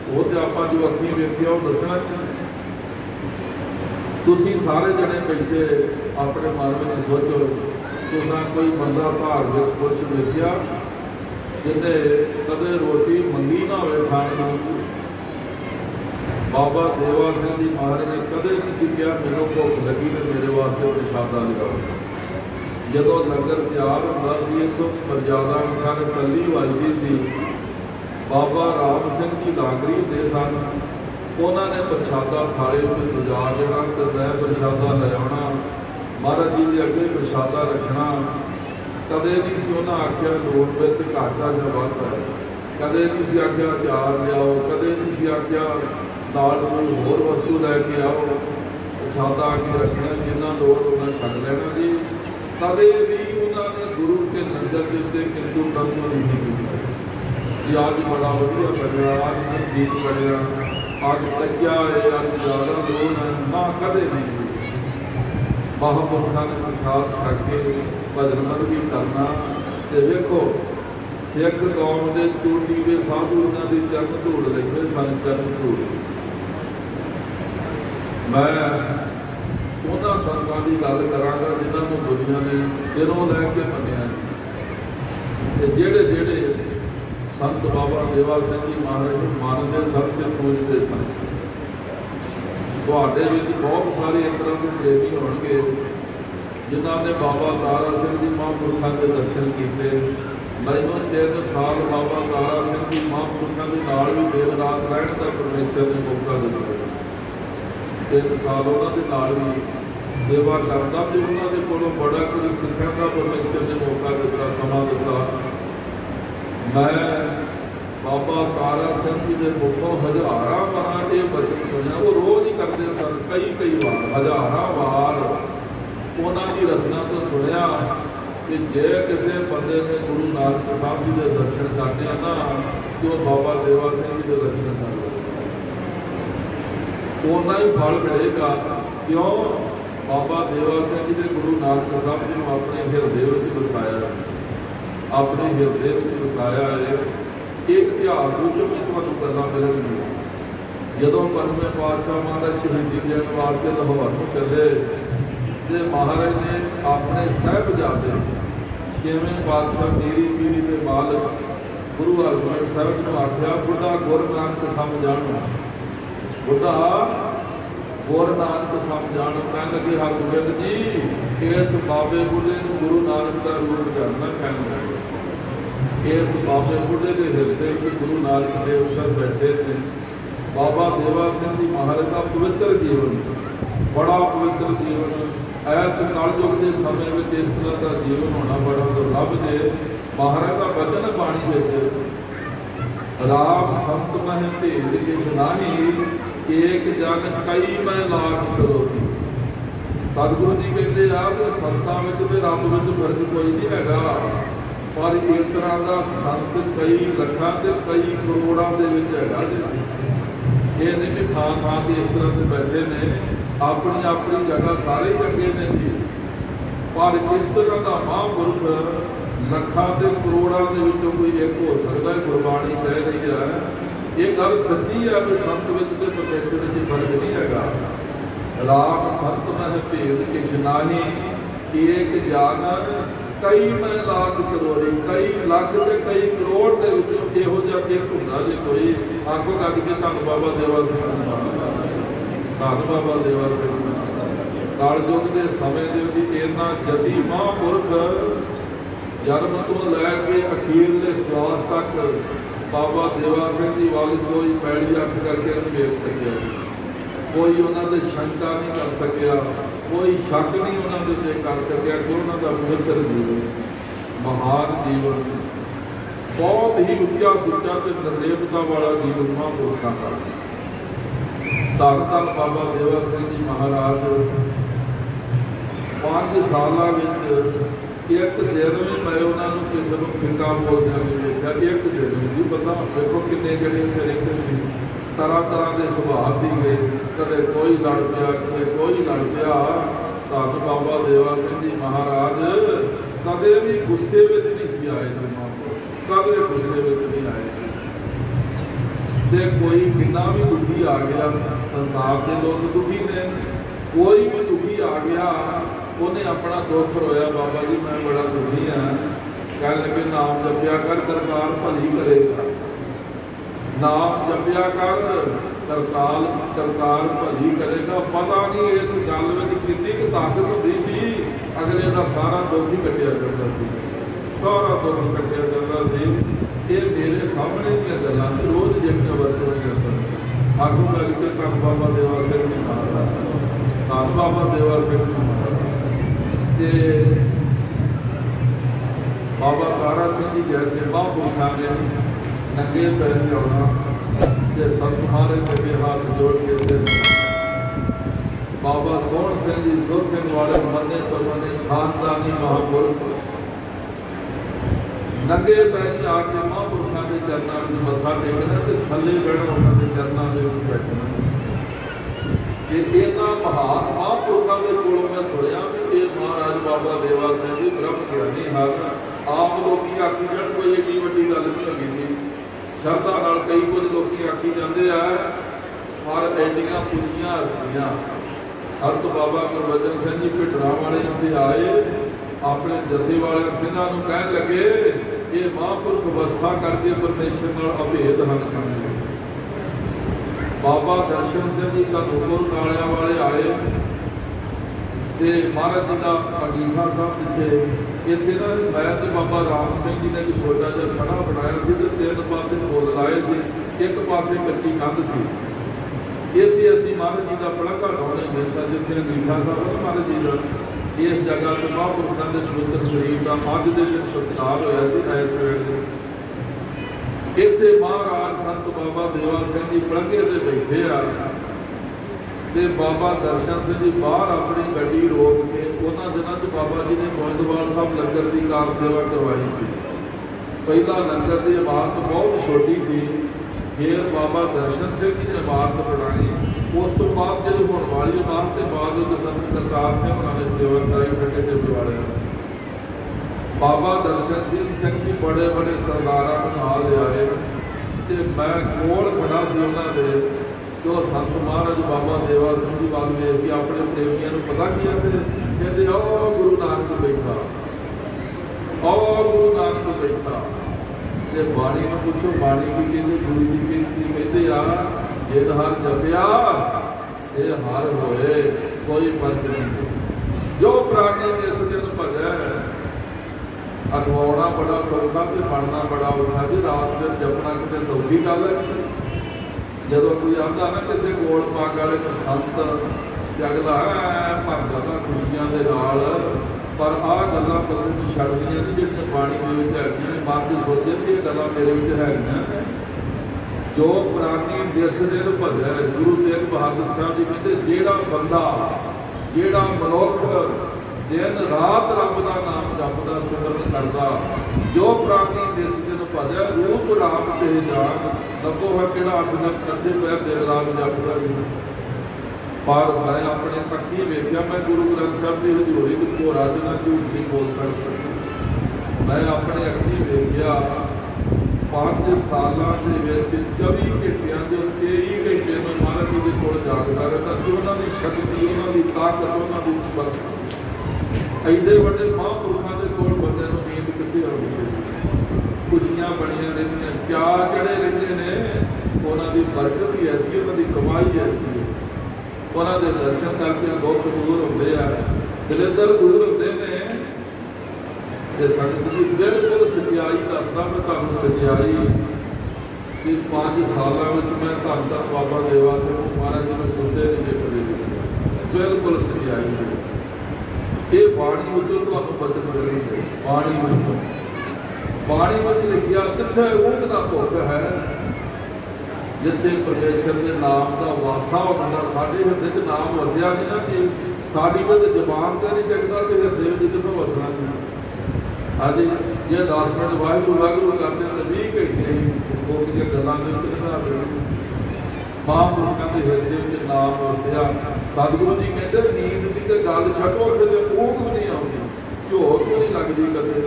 ਉਹ ਤੇ ਆਪਾਂ ਜੋ ਅੱਖੀਂ ਵੇਖਿਆ ਉਹ ਦੱਸਣਾ ਚਾਹੀਦਾ। ਤੁਸੀਂ ਸਾਰੇ ਜਣੇ ਬੈਠੇ ਆਪਣੇ ਮਨ ਵਿੱਚ ਸੋਚੋ, ਤੁਸੀਂ ਕੋਈ ਬੰਦਾ ਧਾਰਮਿਕ ਪੁਰਸ਼ ਵੇਖਿਆ ਜਿਹਨੇ ਕਦੇ ਰੋਟੀ ਮੰਗੀ ਨਾ ਹੋਵੇ ਖਾਣ ਨੂੰ? ਬਾਬਾ ਦੇਵਾ ਸਿੰਘ ਜੀ ਮਹਾਰਾਜ ਨੇ ਕਦੇ ਨਹੀਂ ਸੀ ਕਿਹਾ ਮੈਨੂੰ ਭੁੱਖ ਲੱਗੀ ਤੇ ਮੇਰੇ ਵਾਸਤੇ ਪ੍ਰਸ਼ਾਦਾ ਲਿਆਓ। ਜਦੋਂ ਲੰਗਰ ਤਿਆਰ ਹੁੰਦਾ ਸੀ, ਇੱਥੋਂ ਦੀ ਮਰਜ਼ਾਦਾ ਅਨੁਸਾਰ ਤੱਲੀ ਵੱਜਦੀ ਸੀ। ਬਾਬਾ ਰਾਮ ਸਿੰਘ ਜੀ ਲਾਗਰੀ ਦੇ ਸਨ, ਉਹਨਾਂ ਨੇ ਪ੍ਰਸ਼ਾਦਾ ਥਾਲੇ ਵਿੱਚ ਸਜਾ ਦੇਣਾ ਤੇ ਮੈਂ ਪ੍ਰਸ਼ਾਦਾ ਲੈ ਆਉਣਾ, ਮਹਾਰਾਜ ਜੀ ਦੇ ਅੱਗੇ ਪ੍ਰਸ਼ਾਦਾ ਰੱਖਣਾ। ਕਦੇ ਨਹੀਂ ਸੀ ਉਹਨਾਂ ਆਖਿਆ ਲੋੜ ਵਿੱਚ ਘਾਟਾ ਜਾਂ ਵਾਧਾ, ਕਦੇ ਨਹੀਂ ਸੀ ਆਖਿਆ ਅਚਾਰ ਲਿਆਓ, ਕਦੇ ਨਹੀਂ ਸੀ ਆਖਿਆ ਨਾਲ ਕੋਈ ਹੋਰ ਵਸਤੂ ਲੈ ਕੇ ਆਓ। ਪ੍ਰਸ਼ਾਦਾ ਆ ਕੇ ਰੱਖਣਾ, ਜਿੰਨਾ ਲੋੜ ਉਹਨਾਂ ਛੱਡ ਲੈਣਾ ਜੀ। ਕਦੇ ਵੀ ਉਹਨਾਂ ਨੇ ਗੁਰੂ ਕੇ ਨਜ਼ਰ ਦੇ ਉੱਤੇ ਕਿੰਤੂ ਪਰੰਤੂ ਨਹੀਂ ਸੀ ਕੀਤਾ ਕਿ ਅੱਜ ਬੜਾ ਵਧੀਆ ਬਣਿਆ, ਅੱਜ ਗੀਤ ਬਣਿਆ, ਅੱਜ ਕੱਚਾ ਹੈ, ਅੱਜ ਜ਼ਿਆਦਾ ਲੋੜ ਹੈ, ਨਾ ਕਦੇ ਨਹੀਂ। ਮਹਾਂਪੁਰਖਾਂ ਨੇ ਪ੍ਰਸ਼ਾਦ ਛੱਡ ਕੇ ਭਜਨ ਵੀ ਕਰਨਾ। ਤੇ ਵੇਖੋ ਸਿੱਖ ਕੌਮ ਦੇ ਚੋਟੀ ਦੇ ਸਾਧੂ ਉਹਨਾਂ ਦੀ ਚਰਨ ਧੂੜ ਲੈਂਦੇ ਸਨ, ਚਰਨ ਧੂੜ। ਮੈਂ ਉਹਨਾਂ ਸੰਤਾਂ ਦੀ ਗੱਲ ਕਰਾਂਗਾ ਜਿਨ੍ਹਾਂ ਨੂੰ ਦੁਨੀਆ ਨੇ ਦਿਲੋਂ ਲੈ ਕੇ ਮੰਨਿਆ, ਤੇ ਜਿਹੜੇ ਜਿਹੜੇ ਸੰਤ ਬਾਬਾ ਦੇਵਾ ਸਿੰਘ ਜੀ ਮਹਾਰਾਜ ਨੂੰ ਮੰਨਦੇ ਸਨ ਤੇ पूजते सन। ਤੁਹਾਡੇ ਵਿੱਚ बहुत सारे इस तरह के प्रेमी होणगे जिन्हों ने बाबा तारा सिंह जी महापुरुषों के दर्शन किए। मैनूं 3 साल बाबा तारा सिंह जी महापुरुषों के नाल भी दिन रात रहण का परमेश्वर ने मौका दिता। 3 साल उन्होंने नाल भी सेवा करता भी उन्होंने कोलों बड़ा कुछ सीखने का परमेश्वर ने मौका दिता, समा दिता। मैं बाबा तारा सिंह जी के मुखों हज़ारां बार ये वचन सुनिया। वो रोज़ ही करते सन, कई बार, हज़ारां बार उन्होंने रचना तो सुनिया कि जे किसी बंदे ने गुरु नानक साहब जी के दर्शन करने ना तो बाबा देवा सिंह जी के दर्शन कर लो, उन्ना ही फल मिलेगा। क्यों? बाबा देवा सिंह जी ने गुरु नानक साहब जी को अपने हिरदे में वसाया, अपने हिरदे में वसाया है। एक इतिहास जो मैं तुहानूं गल्लां मिलणगीਆਂ। जदों 92वें पातशाह महाराज शहीदी देण वास्ते लाहौर नूं चले ते महाराज ने अपने साहिबजादे 6वें पातशाह मेरी पीरी के मालक गुरु हरगोबिंद साहिब नूं आख्या, बुढ़ा गुरु नानक समझाणो, बुढ़ा गुरु नानक समझाणो। कहण लगे हरगोबिंद जी इस बाबे बुढ़े नूं गुरु नानक का रूप जानना। कहण लगे इस बाबे बुढ़े के हृदय में गुरु नानक देव सर बैठे थे। बाबा देवा सिंह जी महाराज का पवित्र जीवन, बड़ा पवित्र जीवन, ऐस कलयुग के समय में इस तरह का जीवन होना बड़ा दुर्लभ है। महाराज का वचन बाणी में राम संत मह भेद किछ नाही, एक जन कई मैं लाख करोगी। सतगुरु जी कहते यार संतां में तो रब में फर्क कोई नहीं हैगा, पर इस तरह का संत कई लखां ते कई करोड़ों के हैगा जी। ये नहीं भी थां थां से इस तरह से बैठे ने, अपनी अपनी जगह सारे चंगे ने जी, पर इस तरह का महापुरुष लखां ते करोड़ों के विचों कोई एक हो सकता है। गुरबाणी कह रही है, ये गल सच्ची है भी संत विच ते परमेश्वर च फर्क नहीं हैगा। राम संत मह भेद किछ नाही, एक जान कई मैं लाख करोड़ी, कई लाख के कई करोड़ के विचों इहो जिहा एक हुंदा जे कोई। आखो कट के धन बाबा देवा सिंह, धन बाबा देवा सिंह। कलयुग के समय के इन्ना जदी महापुरख जन्म तो लैके अखीरले श्वास तक बाबा देवा सिंह जी वाल कोई पैड़ी अख करके नहीं देख सकिया, कोई उन्होंने शंका नहीं कर सकिया, कोई शक नहीं उन्होंने कर सकिया कि उन्होंने पवित्र जीवन, महान जीवन, बहुत ही उच्चा सुच्चा तो निर्लेपता वाला जीवन महापुरुषों का। धन धन बाबा देवा सिंह जी महाराज 5 सालों में एक दिन भी मैं उन्होंने किसी को फिंगा बोलदे नहीं देखा। एक दिन भी पता देखो किन्ने जड़े उत्थे रहिंदे सी, तरह तरह के सुभाव सीगे, कदे कोई लड़ पिया, कदे कोई लड़ पिया। धन बाबा देवा सिंह जी महाराज कदे भी गुस्से में नहीं सी आए, कदे गुस्से में नहीं आए। ते कोई कितना भी दुखी आ गया, संसार के लोग दुखी ने, कोई भी दुखी आ गया उन्हें अपना दुख रोया, बाबा जी मैं बड़ा दुखी हाँ। कह लगे नाम जपिया कर करतार भली करेगा, नाम जपिया कर करतार भली करेगा। पता नहीं इस गल में कितनी की ताकत होती सी, अगले का सारा दुख ही कटिया करता सी, सारा दुख कटिया करता सी। ये मेरे सामने दी गल्लां रोज़ जिहड़ियां वरतों सन। आगू लग के धन बाबा देवा सिंह जी महाराज, धन बाबा देवा सिंह जी महाराज ते बाबा तारा सिंह जी जैसे महापुरुषों ने नंगे पैर आना, सत महाराज के हाथ जोड़ के सिर। बाबा सोहन सिंह जी सुर सिंह वाले मन्ने तो मन्ने खानदानी महापुरुष नंगे पैर आके महापुरुषों के चरणों में मत्था टेकना तो थले बहना उन्होंने चरणों में बैठना। इन्ना महान महापुरुषों के कोलों मैं सुनिया भी ये महाराज बाबा देवा सिंह जी ब्रह्म ज्ञानी हर। आप लोग आखी जान कोई एडी वड्डी गल नहीं लगी थी, श्रद्धा नाल कई कुछ लोग आखी जाते हैं, पर एडियां पूजियां हस्तियां संत बाबा गुरबचन सिंह जी भिटड़ा वाले इत्थे आए, अपने जथे वाले सिंहां नूं कहण लगे ये महापुरुष अवस्था करके परमेश्वर नाल अभेद हल करन। बाबा दर्शन सिंह जी कदूपुर नालिया वाले आए तो महाराज जी का अंगीठा साहब जिथे इतने ना मैं तो बाबा राम सिंह जी ने एक छोटा जिहा खड़ा बनाया सी ते तीन पासे फुल लाए थे, एक पासे कच्ची कंध सी। इतने असीं महाराज जी का पड़का ढाने गए सन जिथे अंगीठा साहब है महाराज जी का। इस जगह तो महापुरुषों के पवित्र शरीर का अज के दिन संस्कार होया सी इस वेले। इत्थे महाराज संत बाबा देवा सिंह जी पलंघे ते बैठे आ ते बाबा दर्शन सिंह जी बाहर अपनी गड्डी रोक के उन्होंने दिनों च बाबा जी ने गोइंदवाल साहब लंगर की कार सेवा करवाई सी। पहला लंगर की इमारत बहुत छोटी सी, फिर बाबा दर्शन सिंह जी ने इमारत बनाई। उस तो बाद जो होने वाली इमारत के बाद संत करतार सिंह उन्होंने सेवा कराई ठगे टिब्बे वाले। बाबा दर्शन सिंह जी बड़े बड़े सरदारा नाल ले आए तो मैं कोल खड़ा सी उन्होंने जो संत महाराज बाबा देवा सिंह जी वाल वेख के अपने प्रेमियों को पता किया कहते आओ गुरु नानक बैठा, आओ गुरु नानक बैठा। तो बाणी में पूछो बाणी की कहते गुरु जी की कहते आ जिद हर जपिया ये हर होए कोई फर्क नहीं। जो प्राणी इस दिन भजै अखवाना बड़ा सौखा तो बनना बड़ा औखा जी। रात दिन जपना कितने सौखी गल है। जो कोई आता ना किसी गोल पग वाले संत अगला भर जाता खुशियां के नाल, पर आ गल्लां बंदे नूं छड्डदियां नहीं जिहड़ियां बाणी दे विच हैगियां ने। मन च सोचे कि ये गल्लां मेरे विच हैगियां। जो प्राणी जिस दिन भजै गुरु तेग बहादुर साहब जी कहते जिहड़ा बंदा जिहड़ा मनुख दिन रात रब का नाम जपदा सिमरन करता, जो प्राणी जिस दिन भजै रूप राम ते जान लभो है किहड़ा अठ दिन करते पैर दिन रात जपदा भी। पर मैं अपने अखीं वेख्या, मैं गुरु ग्रंथ साहब की हजूरी विच रज नाल झूठ नहीं बोल सकता। मैं अपने अखीं वेख्या 5 सालों के 24 घंटिया के 23 घंटे में महाराज जी के कोल जागदा रहता सी। उन्होंने शक्ति, उन्होंने ताकत, उन्होंने बख्श एडे बड़े महापुरुषों के कोल बंदे को नींद कितनी आती है। खुशियां बनिया रही, क्या चढ़े रहते हैं। उन्होंने बरकत ही ऐसी, उन्होंने कमाई ऐसी है। उन्होंने दर्शन करके बहुत दूर होते हैं, दिलंदर दूर होते हैं। संगत की बिल्कुल सच्चाई दसदा मैं तुहानूं सच्चाई कि 5 सालों में मैं धन धन बाबा देवा सिंह महाराज जी को सुनते नहीं देखते। बिल्कुल सच्चाई है। ये बाणी में तुहानूं बचन मिलेगी। बाणी में लिखिया कित्थे ऊँट दा भुख है जिथे परमेश्वर के नाम का वासा होता। साढ़े हृदय च नाम वसिया नहीं ना कि साड़ी तो जबान का नहीं टिकता तो हृदय में कितों वसना नहीं। अज जे 10 मिनट वाहिगुरू वाहिगुरू करते तो 20 घंटे लोग दी गल्लां दे विच लगा देते। महापुरुषों के हृदय में नाम वसिया। सतगुरु जी कहते नींद की तो गल छड्डो, फिर ऊँघ भी नहीं आती, झोक भी नहीं लगती कदे,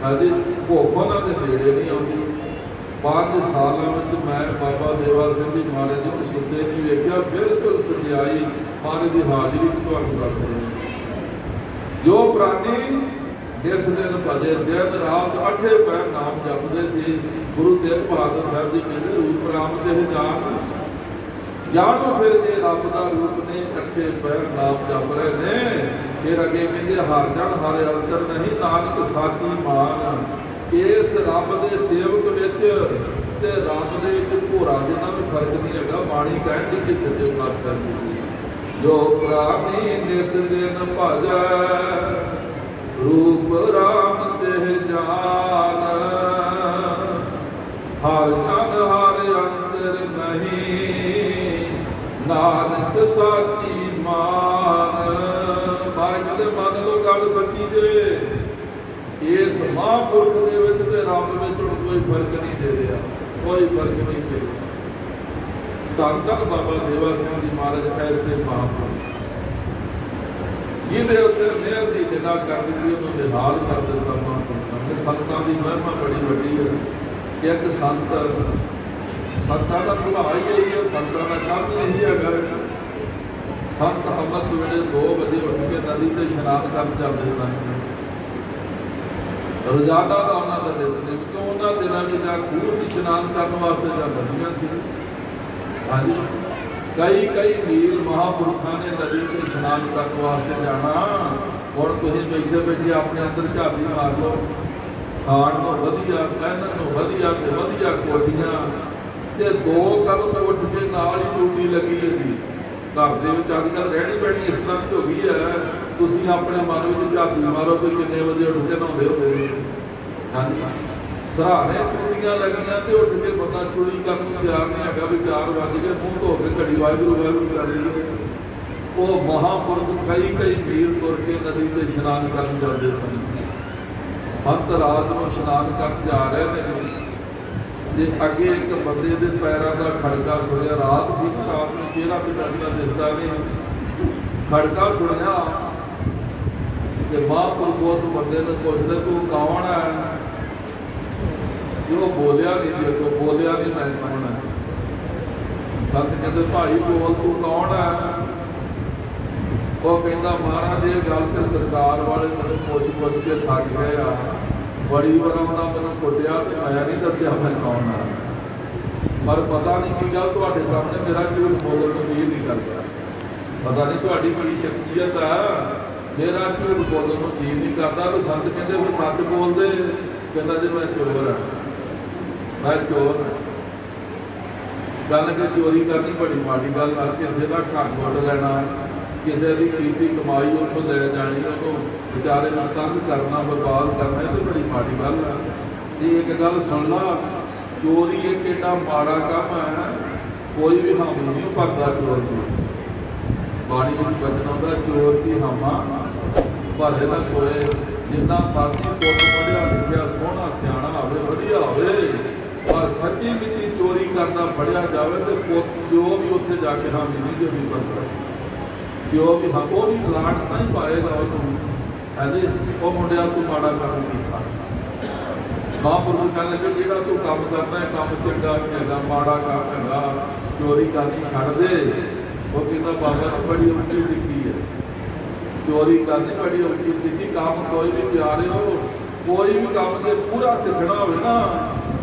अजे भुख उन्होंने नेड़े नहीं आती। 5 सालों में मैं बाबा देवा सिंह जी महाराज जी को सुनते नहीं वेख्या। बिल्कुल सच्चाई महाराज की हाजिरी तुहानूं दस रहे। जो प्राणी जिस दिन भजे दिन रात 8 पैर नाम जपते थे, गुरु तेग बहादुर साहब जी कहते रूप राम ते जान जानो फिर जे रब का रूप नहीं 8 पैर नाम जप रहे ने। फिर अगे कहते हर जन हर अंतर नहीं नानक साची मान। इस रब के सेवक विच ते रब दे विच भोरा जिन्ना भी फर्क नहीं है। बाणी कहती कि सच्चे पातशाह जी जो प्राणी जिस दिन भजै रूप राम ते जान हर जन हर अंतर नहीं नानक साची मान। मार्ग दे मन लो गल सकी जे इस महापुरुष दे विच ते रब विच कोई फर्क नहीं दे रहा, कोई फर्क नहीं दे रहा। धन धन बाबा देवा सिंह जी महाराज ऐसे महापुरुष जिहदे उत्ते मेहर की निगाह कर दी, उन्होंने निहाल कर दिता महापुरुषों ने। संतां की महिमा बड़ी वड्डी है। एक संत संतां का सुभाव ही यही है, संतां का काम ही यही है। संत अमृत वेले 2 बजे उठ के नदी से इशनान कर जाते सन। रोजाना का उन्होंने का दिन क्यों उन्होंने दिनों में खूह से इशनान करने वास्ते जा नदियाँ सी। हाँ जी, कई कई मील महापुरुषों ने नदी में इशनान करने वास्ते जाना। हुण तुसीं बैठे बैठे अपने अंदर झाती मार लो, खाण तो वधिया, पहनण तो वधिया ते वधिया कोठियां ते दो कदम उठ के नाल ही ड्यूटी लगी है जी। घर दे विच अजकल रहनी बहनी इस तरह की हो गई है, तुसीं अपने मन में झाती मारो कि किन्ने बजे उठ के नहाउंदे होंदे। हाँ जी, सराहने ड्यूटियां लगियां तो उठ के बंदा चुड़ी करन नूं तैयार नहीं हैगा भी 4 वज गए, मूँह धो के घड़ी वाहिगुरू वाहिगुरू कर लईए। वो महापुरुष कई कई मील तुर के नदी ते इशनान करन जाते सन। संत रात को इशनान कर जा रहे हैं ते अगे एक बंदे दे पैरों का खड़का सुनिया। रात सी, रात में चेहरा पिछड़ा दिसदा नहीं, खड़का सुनिया ते महापुरुष उस बंदे ने पुछदे तू कौन है? जो बोलिया नहीं, जो बोलिया नहीं मैं कौन है। संत कहते भाई बोल तू कौन है? वो कहता महाराज ये गल तो सरकार वाले मैं पुछ के थक गए आ, बड़ी बार उन्होंने मैंने कुटिया तो मैं नहीं दसिया मैं कौन है। पर पता नहीं की गल तुहाडे सामने मेरा झूठ बोलने को जी नहीं करता, पता नहीं तुहाडी की शख्सियत है, मेरा झूठ बोलने को जी नहीं करता। तो संत कहते फिर सच बोल दे। कहता जी मैं चोर है, मैं चोर हाँ। गल कि चोरी करनी बड़ी माड़ी गल है, किसी का घर गुड लेना, किसी की कीती कमाई उतों ले जानी, उतों बेचारे को तंग करना, बर्बाद करना, ये तो बड़ी माड़ी गल है। तो एक गल सुन ला, चोरी एक एडा माड़ा काम है, कोई भी हामी नहीं भरता चोर की। बाणी में बचना होता चोर की हामा भरे ना कोए। जिन्ना मर्जी पुत पढ़िया लिखिया सोहना सियाणा होवे वधिया होवे, पर सच्ची मिट्टी चोरी करना फड़िया जाए तो पुत जो भी उत्थे जाके हामी नहीं जो भी बनता, जो भी हाँ वो भी लाट नहीं पाएगा तुम है जी। वो मुंडिया तू माड़ा काम किया। महापुरुष कह लगे जेड़ा तू काम करना है काम चंगा नहीं है, माड़ा काम है, चोरी करनी छड़ दे। वो कहता बाबा ने बड़ी औखी सीखी है, चोरी करनी बड़ी औखी सीखी। काम कोई भी प्यारे हो, कोई भी काम के पूरा सीखना हो ना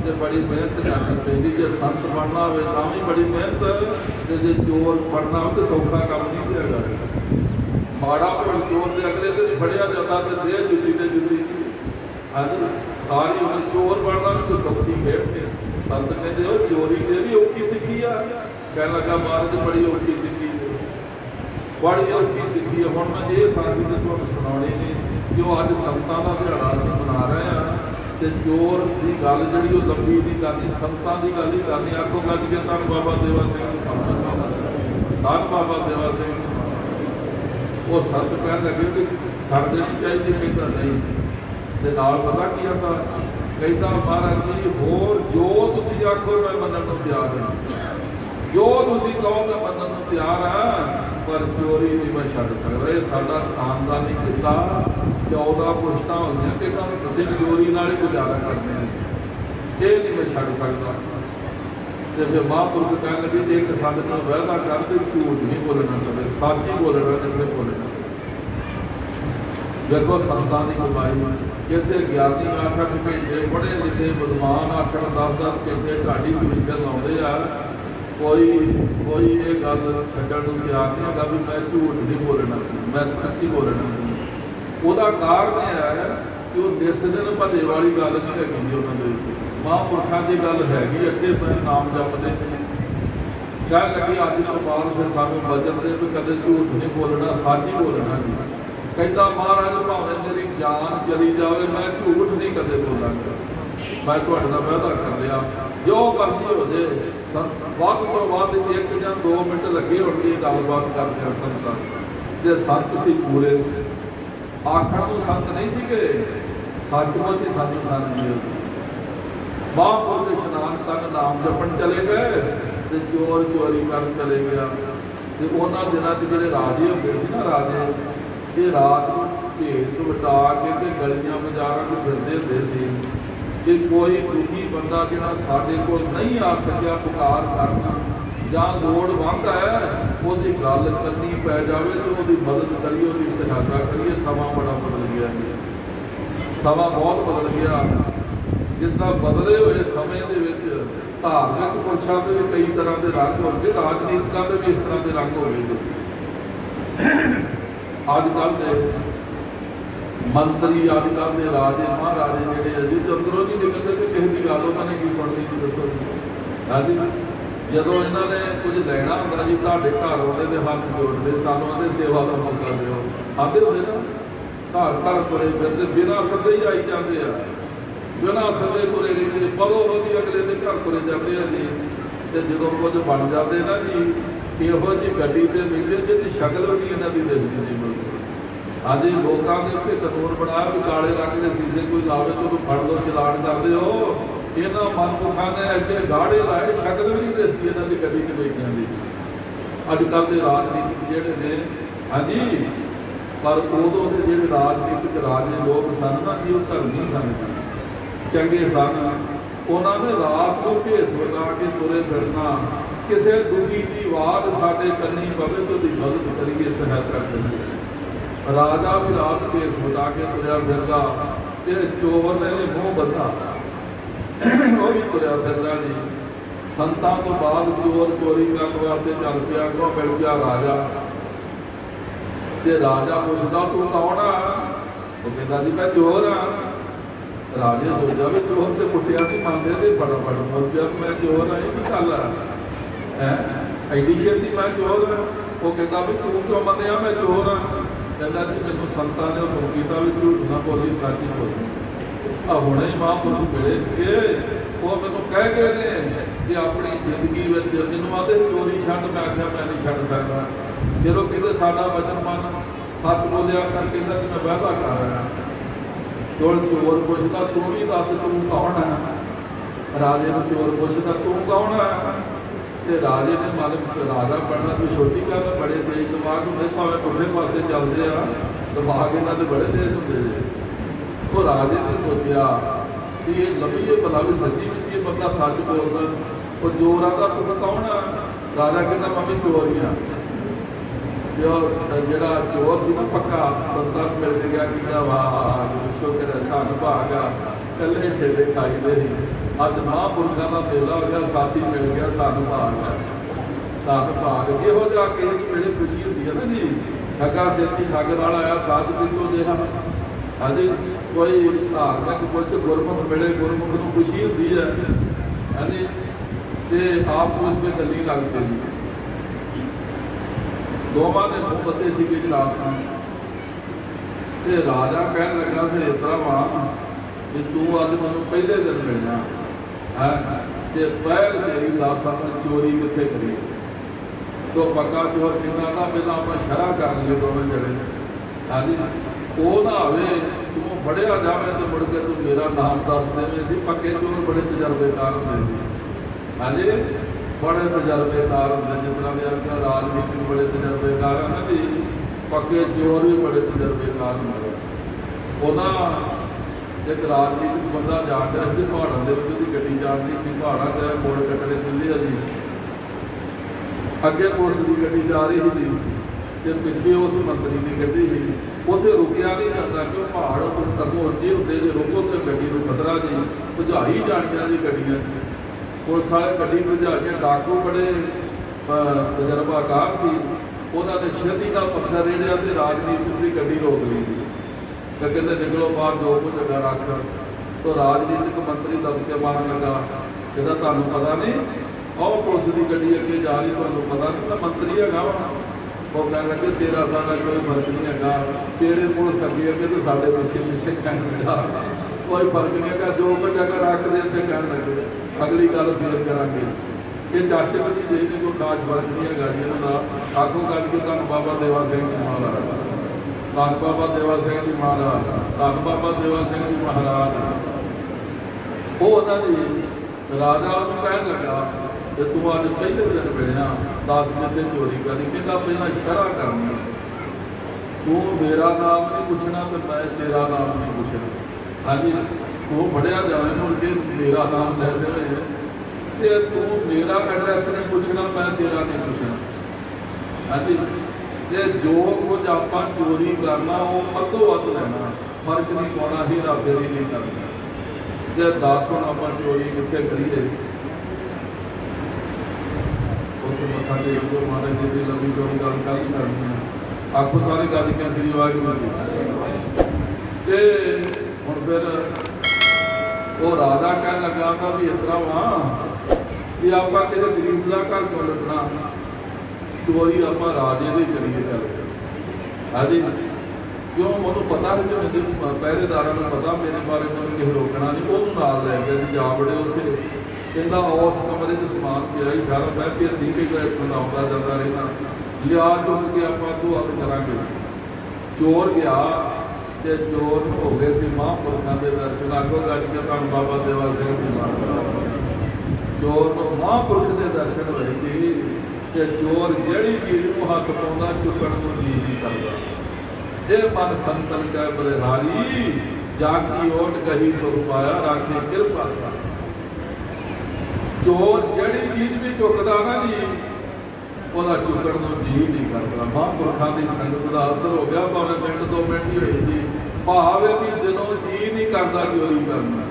तो बड़ी मेहनत करनी पैंदी। जे संत बनना हो तो भी बड़ी मेहनत, तो जे चोर फड़ना हो तो सौखा काम नहीं होगा। माड़ा भोल चोर से अगले दिन फड़िया जाता तो दे जुती तो जुती हाँ जी। सारी उम्र चोर बनना भी तो सौखी खेड के। संत कहते हो चोरी से भी औखी सीखी है। कह लगा महाराज बड़ी औखी सीखी, बड़ी औखी सीखी है। हम मैं ये सारी चीज़ तुहानूं सुणाउणी ने जो अज संतां दा दिहाड़ा असीं मना रहे हैं, तो चोर की गल जी लंबी नहीं करनी, संतां की गल ही करनी। आखो गज के धन बाबा देवा सिंह, धन बाबा देवा सिंह। वो संत कह लगे कि छड़ देनी चाहिए, कहता नहीं। तो नाल पता की आता, कहता महाराज जी होर जो तुसीं आखो मैं मनण नूं तैयार हां, जो तुसीं कहो मैं मनण नूं तैयार हां, पर चोरी नहीं मैं छड्ड सकदा। ये साडा खानदानी किता 14 पुश्तां होईयां कि असीं चोरी नाल ही गुजारा करते हैं, ये नहीं मैं छड्ड सकदा। तो फिर महापुरुष कह लगे एक साडे नाल वायदा कर दे, झूठ नहीं बोलना कदे, सच ही बोलना जिथे बोलना। देखो संतां दी कमाई कितने ज्ञानी 8-8 घंटे पढ़े लिखे विद्वान 8-10 घंटे ढाडी परीक्षा लाउंदे आ, कोई कोई ये गल छड्डण नूं तैयार नहीं हैगा भी मैं झूठ नहीं बोलना, मैं सच ही बोलना। ਉਹਦਾ ਕਾਰਨ ਇਹ ਹੈ कि वो दिसदे ने भले वाली गल नहीं हैगी जी। उन्होंने महापुरुषों की गल हैगी, अगे मैं नाम जपते कह लगे अज तो बाद फिर सानू बचन दे भी कदे झूठ नहीं बोलना, सच ही बोलना जी। कहता महाराज भावें मेरी जान चली जाए मैं झूठ नहीं कदे बोलांगा, मैं तुहाडे नाल वादा कर लिया जो मर्जी हो जाए। वध तो वध 1 या 2 मिनट लगे होणगे गलबात करदे संतां जे संत सी पूरे आखण नूं संत नहीं सीगे, सचमुच ही संत सन जी। महापुरुष इशनान करन नाम जपण चले गए तो चोर चोरी कर चले गया। तो उन्होंने दिनों के जोड़े राजे होंगे सी ना, राजे ये रात को भेस वटा के गलियां बाजारां में फिरदे हुंदे सी कि कोई दुखी बंदा जिहड़ा साडे कोल नहीं आ सकिया पुकार करना ਜਾਂ ਲੋੜ ਵੰਡ ਹੈ ਉਹਦੀ ਗੱਲ ਕਰਨੀ ਪੈ ਜਾਵੇ ਤੇ ਉਹਦੀ ਮਦਦ ਕਰੀਏ, ਉਹਦੀ ਸਹਾਇਤਾ ਕਰੀਏ। ਸਮਾਂ ਬੜਾ ਬਦਲ ਗਿਆ ਜੀ, ਸਮਾਂ ਬਹੁਤ ਬਦਲ ਗਿਆ। ਜਿੱਦਾਂ ਬਦਲੇ ਹੋਏ ਸਮੇਂ ਦੇ ਵਿੱਚ धार्मिक पुरुषों के भी कई तरह के रंग होंगे, राजनीतिकों के भी इस तरह के रंग होंगे। अजकल के मंत्री, अजकल के राजे महाराजे जोड़े अजी अंदरों नहीं निकलते कि किसी की गल उन्होंने की सुननी नहीं, दसो हाँ जी। जदों इन्होंने कुछ लेना होंगे जी, तुहाडे घर आउंदे ते हाथ जोड़ते, सानूं आंदे सेवा का मौका दिओ, आंदे होंगे ना। घर घर तुरे फिरते, बिना सदे ही आई जाते हैं, बिना सदे तुरे रहिंदे, पलो पली अगले के घर तुरे जाते हैं जी। तो जो कुछ बन जाते ना जी, इहो जी गड्डी ते मिलते जिहदी शक्ल भी नहीं इन्हां दी दिखदी जी। बिल्कुल हाँ जी, लोगों के उत्ते कानून बनाया भी काले रंग के शीशे कोई लावे तो फड़ लो, चलान कर दो। इन्होंने मनमुखा ने एडे गाढ़े लाए, शक्ल भी नहीं दिसती इन्हों की गड्डी के बैठिया की। अजकल के राजनीतिक जोड़े ने हाँ जी, पर उदों के जोड़े राजनीतिक राजे लोग सन ना जी, वो धर्मी सन, चंगे सन। उन्होंने रात को भेस बना के तुरे फिरना, किसी दुखी की आवाज़ साढ़े कन्नी पवे तो मदद करिए, सहायता करिए। राजा भी रात भेस बना के तुरया फिरदा, ये चोर ने मूँह बदला वो भी तुरया फिरदा जी। संतां तो बाद चोर चोरी करने वास्ते चल पिया, अगों मिल गया राजा। जे राजा पुछदा तू कौन आ, वो कहता जी मैं चोर हाँ। राजे सोचा भी चोर तो कुटिया नहीं मानते थे, फटाफट बोल गया मैं चोर हाँ, ये गल है एडी छेती मैं चोर हाँ। वो कहता भी तू क्यों मनिया मैं चोर हाँ। कहता जी मैनू संतां ने हुक्म किया भी झूठ ना बोली, सच ही बोली। हुणे ही महापुरुष मिले सीगे, वो मैनू कह गए ने कि अपनी जिंदगी में जिन्हों आते चोरी छड्ड, मैं आख्या मैं नहीं छड्ड सकता। फिर वो कहते साडा वचन मन, सच बोलिया कर, कहता कि मैं वादा कर रहा। चोर चोर पुछदा तू भी दस तू कौन है। राजे ने चोर पुछदा तू कौन है। तो राजे ने मालिक राजा बनना कोई छोटी गल, बड़े तेज दिमाग होंगे, भावें पुठे पासे चलते आ, दिमाग इन्हों के बड़े तेज होंगे। तो राजे ने सोचा कि ये लभीए भला भी सच्ची में ये बंदा सच बोलता। वो चोर आता तू कौन है। राजा कहता मैं भी चोर ही हाँ। जो जोड़ा चोर से ना पक्का संतान मिल गया कि वाह शुक्र है, धन भाग आ, कले ठेले खाई दे। अज महापुरुषों का मेला हो गया, साथी मिल गया, धन भाग आ, धन भाग। जिहो जा के वेले खुशी होती है ना जी, ठगा सेती ठग नाल आया साध पिंडों दे। हाँ जी, कोई धार्मिक कुछ गुरमुख मिले, गुरमुख को खुशी होती है। हाँ जी, तो आप सोच के गली लग गई। दोवां ने मुँह बत्ते सी रात को। राजा कह लगा फिर इस तरह वा कि तू अज मैं पहले दिन मिलना है, तो पहल तेरी दस अपनी चोरी कितने करी। तो पक्का चोर कहना था पहला मैं शरा कर लिए दोवें जड़े। हाँ जी, वो ना आवे तू फड़िया जाए तो मुड़ के तू मेरा नाम दस देवे जी। पक्के चोर बड़े तजर्बेकार होंगे। हाँ जी, बड़े तजर्बेकार होंगे, जिस तरह के राजनीतिक बड़े तजर्बेकार है ना जी, पक्के चोर भी बड़े तजर्बेकार होंगे। उन्होंने एक राजनीतिक बंदा जाकर इसके पहाड़ों के गड्डी जाती थी, पहाड़ा से मोड़ कटने खुले है जी। अगे पुलिस की गड्डी जा रही थी, तो पिछले उस मंत्री की गड्डी थी, उत्थे रुकिया नहीं जाता क्यों पहाड़ अगों अच्छे होंगे जो रुको तो गड्डी को खतरा जी, भुजाई जानिया जी गड्डियां। पुलिस वाले गड्डी भुजाइया, डाकू बड़े तजर्बाकार से, उन्होंने छेती का पत्थर रेड़िया तो राजनीतिक की गड्डी रोक ली। तो कहते निकलो बाहर, जो कुछ अगर रख। तो राजनीतिक मंत्री दबके मारन लगा, कहता तुहानू पता नहीं और पुलिस की गड्डी अगे जा रही, तुहानू पता नहीं मैं मंत्री है। वो कह लगे तेरा साडा कोई फर्क नहीं है, तेरे पुलिस अगे अगे तो साढ़े पिछे पिछे कह लगा कोई फर्क नहीं है। जो कुछ अगर रख दे इतने कह लगे अगली गल फिर करांगे। ये चट बची दे कोई खास फर्क नहीं है जी इन्हों का। आखो कल के धन बाबा देवा सिंह जी महाराज, धन बाबा देवा सिंह जी महाराज, धन बाबा देवा सिंह जी महाराज। वो उन्होंने राजा उन्होंने कह लगा कि तू अज पहले दिन मिलया 10 मिनट चोरी करी, कहता पहला शरा करनी, तू मेरा नाम नहीं पूछना तो मैं तेरा नाम नहीं पूछना। हाँ जी, तू फड़िया जाए मुड़ के मेरा नाम ले दे, तू मेरा एड्रैस नहीं पूछना, मैं तेरा नहीं पूछना। हाँ जी, तो जो कुछ आप चोरी करना वो अद्धो अध लेना, फर्क नहीं पाना, हीरा फेरी नहीं करना। जे 10 हम आप चोरी कितने करिए ਉੱਥੇ ਮੱਥਾ ਟੇਕ ਦਿਓ। ਮਹਾਰਾਜ ਜੀ ਦੀ ਲੰਬੀ ਚੌੜੀ ਗੱਲ ਕੱਲ੍ਹ ਹੀ ਕਰਨੀ ਹੈ। ਆਖੋ ਸਾਰੇ ਗੱਜ ਕੇ ਸ੍ਰੀ ਵਾਹਿਗੁਰੂ ਜੀ। ਤੇ ਹੁਣ ਫਿਰ ਉਹ ਰਾਜਾ ਕਹਿਣ ਲੱਗਾ ਤਾਂ ਵੀ ਇਸ ਤਰ੍ਹਾਂ ਵਾ ਵੀ ਆਪਾਂ ਕਿਸੇ ਗਰੀਬ ਦਾ ਘਰ ਕਿਉਂ ਲੱਭਣਾ, ਚੋਰੀ ਆਪਾਂ ਰਾਜੇ ਦੇ ਕਰੀਏ ਚੱਲ। ਹਾਂਜੀ, ਕਿਉਂ ਮੈਨੂੰ ਪਤਾ ਨਹੀਂ, ਮੈਨੂੰ ਪਹਿਰੇਦਾਰਾਂ ਨੂੰ ਪਤਾ ਮੇਰੇ ਬਾਰੇ, ਮੈਨੂੰ ਕਿਸੇ ਰੋਕਣਾ ਨਹੀਂ। ਉਹਨੂੰ ਨਾਲ ਲੈ ਗਿਆ ਜੀ, ਜਾ ਵੜੇ ਉੱਥੇ। ਕਹਿੰਦਾ ਉਸ ਕਮਰੇ 'ਚ ਸਮਾਨ ਪਿਆ ਹੀ ਸਾਰਾ, ਮੈਂ ਫਿਰ ਦੀ ਕਈ ਵਾਰ ਇੱਥੋਂ ਦਾ ਆਉਂਦਾ ਜਾਂਦਾ ਰਹਿੰਦਾ, ਲਿਆ ਚੁੱਕ ਕੇ ਆਪਾਂ ਦੋ ਹੱਥ ਕਰਾਂਗੇ। ਚੋਰ ਗਿਆ ਤੇ ਚੋਰ ਨੂੰ ਹੋ ਗਏ ਸੀ ਮਹਾਂਪੁਰਖਾਂ ਦੇ ਦਰਸ਼ਨ। ਆਗੋ ਗੱਜ ਕੇ ਤੁਹਾਨੂੰ ਬਾਬਾ ਦੇਵਾ ਸਿੰਘ ਜੀ ਮਾਰਦਾ। ਚੋਰ ਨੂੰ ਮਹਾਂਪੁਰਖ ਦੇ ਦਰਸ਼ਨ ਹੋਏ ਸੀ ਤੇ ਚੋਰ ਜਿਹੜੀ ਚੀਜ਼ ਨੂੰ ਹੱਥ ਪਾਉਂਦਾ ਚੁੱਕਣ ਨੂੰ ਜੀ ਨਹੀਂ ਕਰਦਾ। ਇਹ ਮਨ ਸੰਤਨ ਕੈ ਬਲਿਹਾਰੀ, ਜਾ ਕੀ ਓਟ ਗਹੀ ਸੋ ਪਾਇਆ, ਰਾਖੇ ਕਿਰਪਾ। ਚੋਰ ਜਿਹੜੀ ਚੀਜ਼ ਵੀ ਚੁੱਕਦਾ ਨਾ ਜੀ, ਉਹਦਾ ਚੁੱਕਣ ਨੂੰ ਜੀ ਨਹੀਂ ਕਰਦਾ। ਮਹਾਂਪੁਰਖਾਂ ਦੀ ਸੰਗਤ ਦਾ ਅਸਰ ਹੋ ਗਿਆ, ਭਾਵੇਂ ਮਿੰਟ 2 ਮਿੰਟ ਹੀ ਹੋਈ ਜੀ, ਭਾਵ ਹੈ ਵੀ ਦਿਨੋਂ ਜੀ ਨਹੀਂ ਕਰਦਾ ਚੋਰੀ ਕਰਨਾ।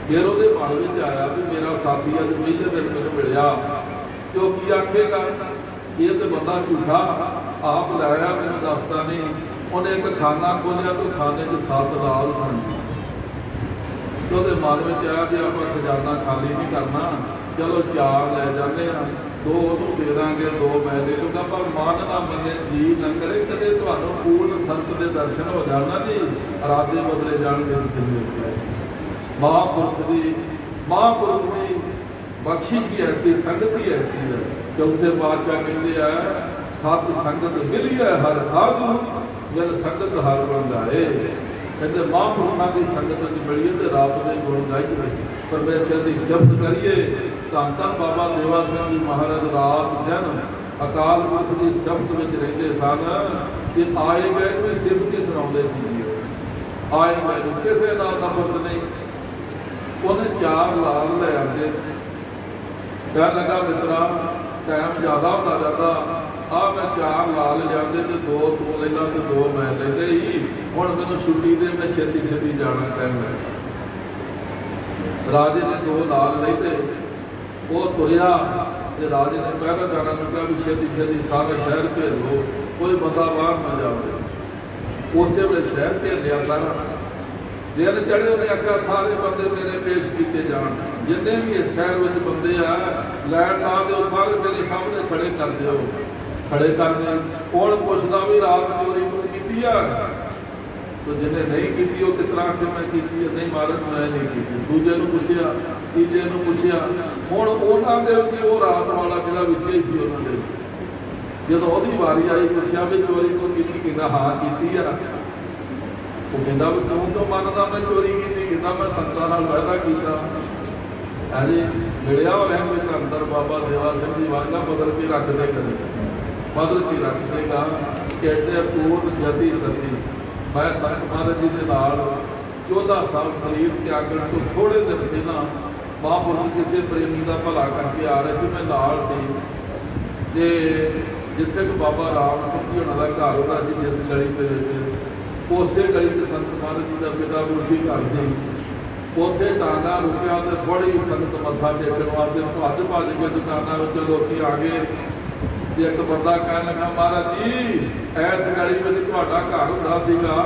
ਫਿਰ ਉਹਦੇ ਮਨ ਵਿੱਚ ਆਇਆ ਵੀ ਮੇਰਾ ਸਾਥੀ ਅੱਜ ਪਹਿਲੇ ਦਿਨ ਮੈਨੂੰ ਮਿਲਿਆ, ਤੇ ਉਹ ਕੀ ਆਖੇਗਾ, ਇਹ ਤੇ ਬੰਦਾ ਝੂਠਾ, ਆਪ ਲਾਇਆ ਮੈਨੂੰ ਦੱਸਦਾ ਨਹੀਂ। ਉਹਨੇ ਇੱਕ ਖਾਨਾ ਖੋਲ੍ਹਿਆ ਤੇ ਖਾਨੇ 'ਚ 7 ਲਾਲ ਸਨ। ਤੇ ਉਹਦੇ ਮਨ ਵਿੱਚ ਆਇਆ ਕਿ ਆਪਾਂ ਖਜ਼ਾਨਾ ਖਾਲੀ ਨਹੀਂ ਕਰਨਾ, ਚਲੋ 4 ਲੈ ਜਾਂਦੇ ਹਾਂ, 2 ਉਹਨੂੰ ਦੇ ਦਾਂਗੇ, 2 ਮੈਂ ਦੇ ਦੂੰਗਾ। ਪਰ ਮਨ ਨਾ ਮੰਨੇ, ਜੀ ਨਾ ਕਰੇ, ਕਦੇ ਤੁਹਾਨੂੰ ਪੂਰਨ ਸੰਤ ਦੇ ਦਰਸ਼ਨ ਹੋ ਜਾਣਾ ਜੀ, ਇਰਾਦੇ ਬਦਲੇ ਜਾਣਗੇ। ਮਹਾਂਪੁਰਖ ਦੀ ਬਖਸ਼ਿਸ਼ ਵੀ ਐਸੀ, ਸੰਗਤ ਹੀ ਐਸੀ ਹੈ। ਚੌਥੇ ਪਾਤਸ਼ਾਹ ਕਹਿੰਦੇ ਆ, ਸਤ ਸੰਗਤ ਮਿਲੀ ਹੈ ਹਰ ਸਾਧੂ, ਜਦ ਸੰਗਤ ਹਰ ਗੁਣ ਗਾਏ। ਕਹਿੰਦੇ ਮਹਾਂਪੁਰਖਾਂ ਦੀ ਸੰਗਤ ਵਿੱਚ ਮਿਲੀਏ ਤੇ ਰੱਬ ਦੇ ਗੁਣ ਗਾਈਏ, ਪਰਮੇਸ਼ਰ ਦੀ ਸਿਫਤ ਕਰੀਏ। ਧੰਨ ਧੰਨ ਬਾਬਾ ਦੇਵਾ ਸਿੰਘ ਜੀ ਮਹਾਰਾਜ ਰਾਤ ਦਿਨ ਅਕਾਲ ਪੁਰਖ ਦੀ ਸਿਫਤ ਵਿੱਚ ਰਹਿੰਦੇ ਸਨ। ਕਿ ਆਏ ਗਏ ਕੋਈ ਸਿਫਤ ਹੀ ਸੁਣਾਉਂਦੇ ਸੀ। ਆਏ ਗਏ ਕਿਸੇ ਦਾ ਨਫ਼ਰਤ ਨਹੀਂ। ਉਹਨੇ 4 ਲਾਲ ਲੈ ਆਉਂਦੇ, ਕਹਿਣ ਲੱਗਾ ਮਿੱਤਰਾ ਟਾਈਮ ਜ਼ਿਆਦਾ ਹੁੰਦਾ ਜਾਂਦਾ, ਆਹ ਮੈਂ 4 ਲਾਲ ਲਿਆਉਂਦੇ ਤੇ 2 ਤੂੰ ਲੈ ਲਾ ਤੇ 2 ਮੈਂ ਲੈਂਦੇ ਹੀ। ਹੁਣ ਮੈਨੂੰ ਛੁੱਟੀ ਦੇ, ਮੈਂ ਛੇਤੀ ਛੇਤੀ ਜਾਣਾ ਟਾਈਮ ਹੈ। ਰਾਜੇ ਨੇ 2 ਲਾਲ ਲੈਂਦੇ, ਉਹ ਤੁਰਿਆ ਤੇ ਰਾਜੇ ਨੇ ਪਹਿਲਾਂ ਜਾਣਾ ਨੂੰ ਕਿਹਾ ਵੀ ਛੇਤੀ ਛੇਤੀ ਸਾਰਾ ਸ਼ਹਿਰ ਭੇਜ ਲਓ, ਕੋਈ ਬੰਦਾ ਬਾਹਰ ਨਾ ਜਾਵੇ। ਉਸੇ ਵੇਲੇ ਸ਼ਹਿਰ ਭੇਜ ਲਿਆ ਸਾਰਾ। ਦਿਨ ਚੜ੍ਹੇ ਉਹਨੇ ਆਖਿਆ ਸਾਰੇ ਬੰਦੇ ਮੇਰੇ ਪੇਸ਼ ਕੀਤੇ ਜਾਣ, ਜਿੰਨੇ ਵੀ ਇਸ ਸ਼ਹਿਰ ਵਿੱਚ ਬੰਦੇ ਆ ਲੈਣ ਨਾ ਦਿਓ, ਸਾਰੇ ਮੇਰੇ ਸਾਹਮਣੇ ਖੜੇ ਕਰ ਦਿਓ। ਖੜੇ ਕਰਦੇ, ਕੌਣ ਪੁੱਛਦਾ ਵੀ ਰਾਤ ਚੋਰੀ ਨੂੰ ਕੀਤੀ ਆ, ਤੇ ਜਿਹਨੇ ਨਹੀਂ ਕੀਤੀ ਉਹ ਕਿਤਨਾ ਕਿ ਮੈਂ ਕੀਤੀ, ਨਹੀਂ ਮਹਾਰਾਜ ਮੈਂ ਨਹੀਂ ਕੀਤੀ। ਦੂਜੇ ਨੂੰ ਪੁੱਛਿਆ, ਤੀਜੇ ਨੂੰ ਪੁੱਛਿਆ। ਹੁਣ ਉਹਨਾਂ ਦੇ ਉੱਤੇ ਉਹ ਰਾਤ ਵਾਲਾ ਜਿਹੜਾ ਵਿੱਚ ਹੀ ਸੀ ਉਹਨਾਂ ਦੇ, ਜਦੋਂ ਉਹਦੀ ਵਾਰੀ ਆਈ ਪੁੱਛਿਆ ਵੀ ਚੋਰੀ ਤੋਂ ਕੀਤੀ, ਕਹਿੰਦਾ ਹਾਂ ਕੀਤੀ ਆ। ਉਹ ਕਹਿੰਦਾ ਵੀ ਤੂੰ ਤਾਂ ਮੰਨਦਾ ਮੈਂ ਚੋਰੀ ਕੀਤੀ, ਕਹਿੰਦਾ ਮੈਂ ਸੰਤਾਂ ਨਾਲ ਵਾਅਦਾ ਕੀਤਾ। ਹਾਂਜੀ, ਮਿਲਿਆ ਹੋਇਆ ਕੋਈ ਅੰਦਰ ਬਾਬਾ ਦੇਵਾ ਸਿੰਘ ਜੀ ਵਾਂਗਾ ਬਦਲ ਕੇ ਰੱਖਦੇ, ਕਦੇ ਬਦਲ ਕੇ ਰੱਖਦੇਗਾ। ਕਹਿੰਦੇ ਪੂਰਨ ਜਤੀ ਸਤੀ, ਮੈਂ ਸੰਤ ਮਹਾਰਾਜ ਜੀ ਦੇ ਨਾਲ 14 ਸਾਲ ਸਰੀਰ ਤਿਆਗਣ ਤੋਂ ਥੋੜ੍ਹੇ ਦਿਨ ਪਹਿਲਾਂ ਮਹਾਂਪੁਰਖ ਕਿਸੇ ਪ੍ਰੇਮੀ ਦਾ ਭਲਾ ਕਰਕੇ ਆ ਰਹੇ ਸੀ, ਮੈਂ ਨਾਲ ਸੀ। ਤੇ ਜਿੱਥੇ ਕਿ ਬਾਬਾ ਰਾਮ ਸਿੰਘ ਜੀ ਉਹਨਾਂ ਦਾ ਘਰ ਹੁੰਦਾ ਸੀ, ਜਿਸ ਗਲੀ ਦੇ ਵਿੱਚ, ਉਸੇ ਗਲੀ 'ਚ ਸੰਤ ਮਹਾਰਾਜ ਜੀ ਦਾ ਪਿਤਾ ਗੁਰਦੀ ਘਰ ਸੀ। ਉੱਥੇ ਟਾਂਗਾ ਰੁਕਿਆ ਤੇ ਬੜੀ ਸੰਗਤ ਮੱਥਾ ਟੇਕਣ ਵਾਸਤੇ ਭੱਜ ਭੱਜ ਕੇ ਦੁਕਾਨਾਂ ਵਿੱਚ ਲੋਕੀ ਆ ਗਏ। ਤੇ ਇੱਕ ਬੰਦਾ ਕਹਿਣ ਲੱਗਾ, ਮਹਾਰਾਜ ਜੀ ਇਸ ਗਲੀ ਵਿੱਚ ਤੁਹਾਡਾ ਘਰ ਹੁੰਦਾ ਸੀਗਾ।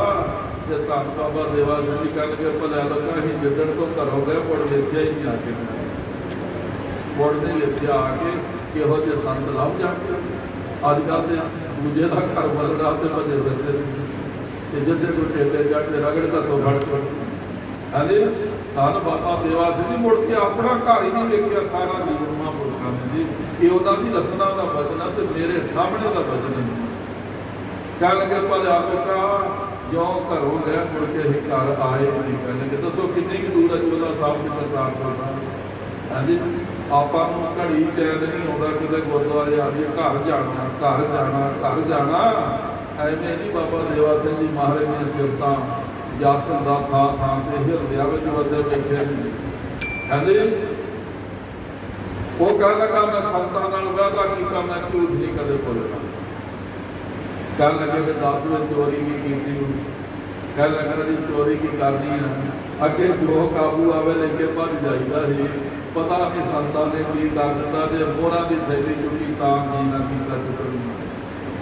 ਤੇ ਧੰਨ ਬਾਬਾ ਦੇਵਾ ਸਿੰਘ ਜੀ ਕਹਿ ਕੇ ਭਲਿਆ ਲੱਗਾ, ਅਸੀਂ ਜਿੱਦਣ ਤੋਂ ਘਰੋਂ ਗਏ ਮੁੜ ਵੇਖਿਆ ਹੀ ਨਹੀਂ ਆ ਕੇ। ਮੁੜ ਦੇ ਵੇਖਿਆ ਆ ਕੇ ਕਿਹੋ ਜਿਹੇ ਸੰਤ ਲੱਭ ਜਾਂਦੇ। ਅੱਜ ਕੱਲ੍ਹ ਤੇ ਦੂਜੇ ਦਾ ਘਰ ਬਦਲਦਾ ਤੇ ਭਜੇ ਫਿਰਦੇ, ਤੇ ਜਿੱਥੇ ਕੋਈ ਟੇਡੇ ਚੜ੍ਹਦੇ ਰਗੜਦਾ ਤੋਂ ਫੜ ਫੜ। ਹਾਂਜੀ, ਧੰਨ ਬਾਬਾ ਦੇਵਾ ਸਿੰਘ ਜੀ ਮੁੜ ਕੇ ਆਪਣਾ ਘਰ ਹੀ ਨਹੀਂ ਵੇਖਿਆ ਸਾਰਾ ਜੀਵਨ ਮਹਾਂਪੁਰਖਾਂ ਨੇ ਜੀ। ਇਹ ਉਹਨਾਂ ਦੀ ਰਸਨਾ ਦਾ ਵਚਨ ਤੇ ਮੇਰੇ ਸਾਹਮਣੇ ਦਾ ਵਚਨ ਹੈ। ਕਹਿ ਲਗੇ ਭਲਿਆ ਲੋਕਾ ਜੋ ਘਰੋਂ ਗਏ ਮੁੜ ਕੇ ਹੀ ਘਰ ਆਏ ਨਹੀਂ। ਕਹਿੰਦੇ ਦੱਸੋ ਕਿੰਨੀ ਕੁ ਦੂਰ ਹੈ ਜੋਲਾ ਸਾਹਿਬ ਦੀ ਕਰਤਾਰਪੁਰ ਸਾਹਿਬ। ਹਾਂਜੀ, ਆਪਾਂ ਨੂੰ ਘੜੀ ਚੈਨ ਨਹੀਂ ਆਉਂਦਾ ਕਿਤੇ ਗੁਰਦੁਆਰੇ ਆ ਜਾਈਏ, ਘਰ ਜਾਣਾ ਘਰ ਜਾਣਾ ਘਰ ਜਾਣਾ। ਐਵੇਂ ਨਹੀਂ ਬਾਬਾ ਦੇਵਾ ਸਿੰਘ ਜੀ ਮਹਾਰਾਜ ਦੀਆਂ ਸਿਫਤਾਂ ਜਾਸਨ ਦਾ ਥਾਂ ਥਾਂ ਤੇ ਹਿਰਦਿਆਂ ਵਿੱਚ ਵਸੇ ਬੈਠੇ ਨੇ। ਕਹਿੰਦੇ ਉਹ ਕਹਿਣ ਲੱਗਾ, ਮੈਂ ਸੰਤਾਂ ਨਾਲ ਵਾਅਦਾ ਕੀਤਾ, ਮੈਂ ਝੂਠ ਨਹੀਂ ਕਦੇ ਬੋਲਣਾ। ਕਹਿਣ ਲੱਗੇ ਫਿਰ 10 ਵਿੱਚ ਚੋਰੀ ਕੀ ਕੀਤੀ। ਕਹਿਣ ਲੱਗਾ ਜੀ ਚੋਰੀ ਕੀ ਕਰਨੀ ਹੈ, ਅੱਗੇ ਜੋ ਕਾਬੂ ਆਵੇ ਲੈ ਕੇ ਭੱਜ ਜਾਈਦਾ ਸੀ, पता नहीं संतां ने की कर दिता जे मोहरां की थैली चुकी तां जी ना कीता चुकनी।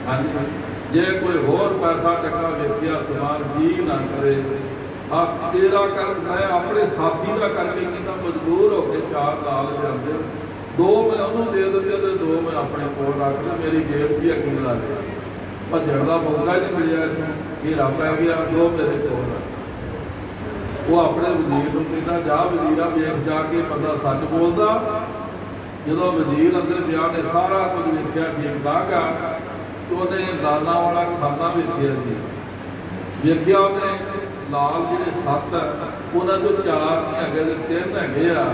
हाँ जी, जे कोई होर पैसा टका वेखिया समान जी ना करे। हाँ तेरा कर मैं अपने साथी का करके कीता मजबूर होकर चार लाल जाते दो मैं उन्होंने दे दिते तो दो मैं अपने कोल रख लिया मेरी जेब की अग्गी ला लिया भजन का मौका ही नहीं मिलिया घेरा पै गया दो मेरे कोल वो अपने वजीर को कहता जा वजीरा वेख जाके बंदा सच बोलता जो वजीर अंदर गया ने सारा कुछ वेख्या ठीक ठाक आ तो उन्हें लाला वाला खाना वेखिया जी वेखिया उन्हें लाल जो 7 है उन्होंने जो 4 नहीं है 3 है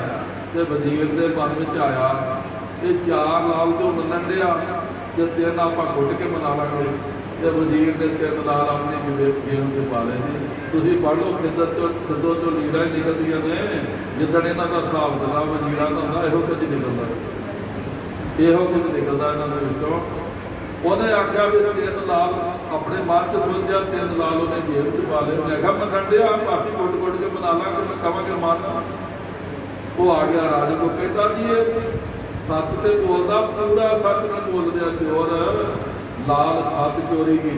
तो वजीर के मन में आया ये 4 लाल तो मनन दिया जो 3 आप घुट के मना लेंगे तो वजीर ने 3 लाल अपनी जेब से पा ले जी तुम पढ़ लो खिदो तो लीरा निकलदियाँ ने जिदन इन्हों का हिसाब किताब वजीर का होंगे यो कुछ निकलता यो कुछ निकलता इन्होंने उन्हें आख्या भी 3 लाल अपने मन च सोचा 3 लाल उन्हें जेब च पा ले मैं क्या मनन दिया बाकी घुट घुट के मना ला कि मैं कहांगे मान वो आ गया राजे को कहता जी ये सच तो बोलता पूरा सच नहीं बोल रहा चोर लाल 7 चोरी की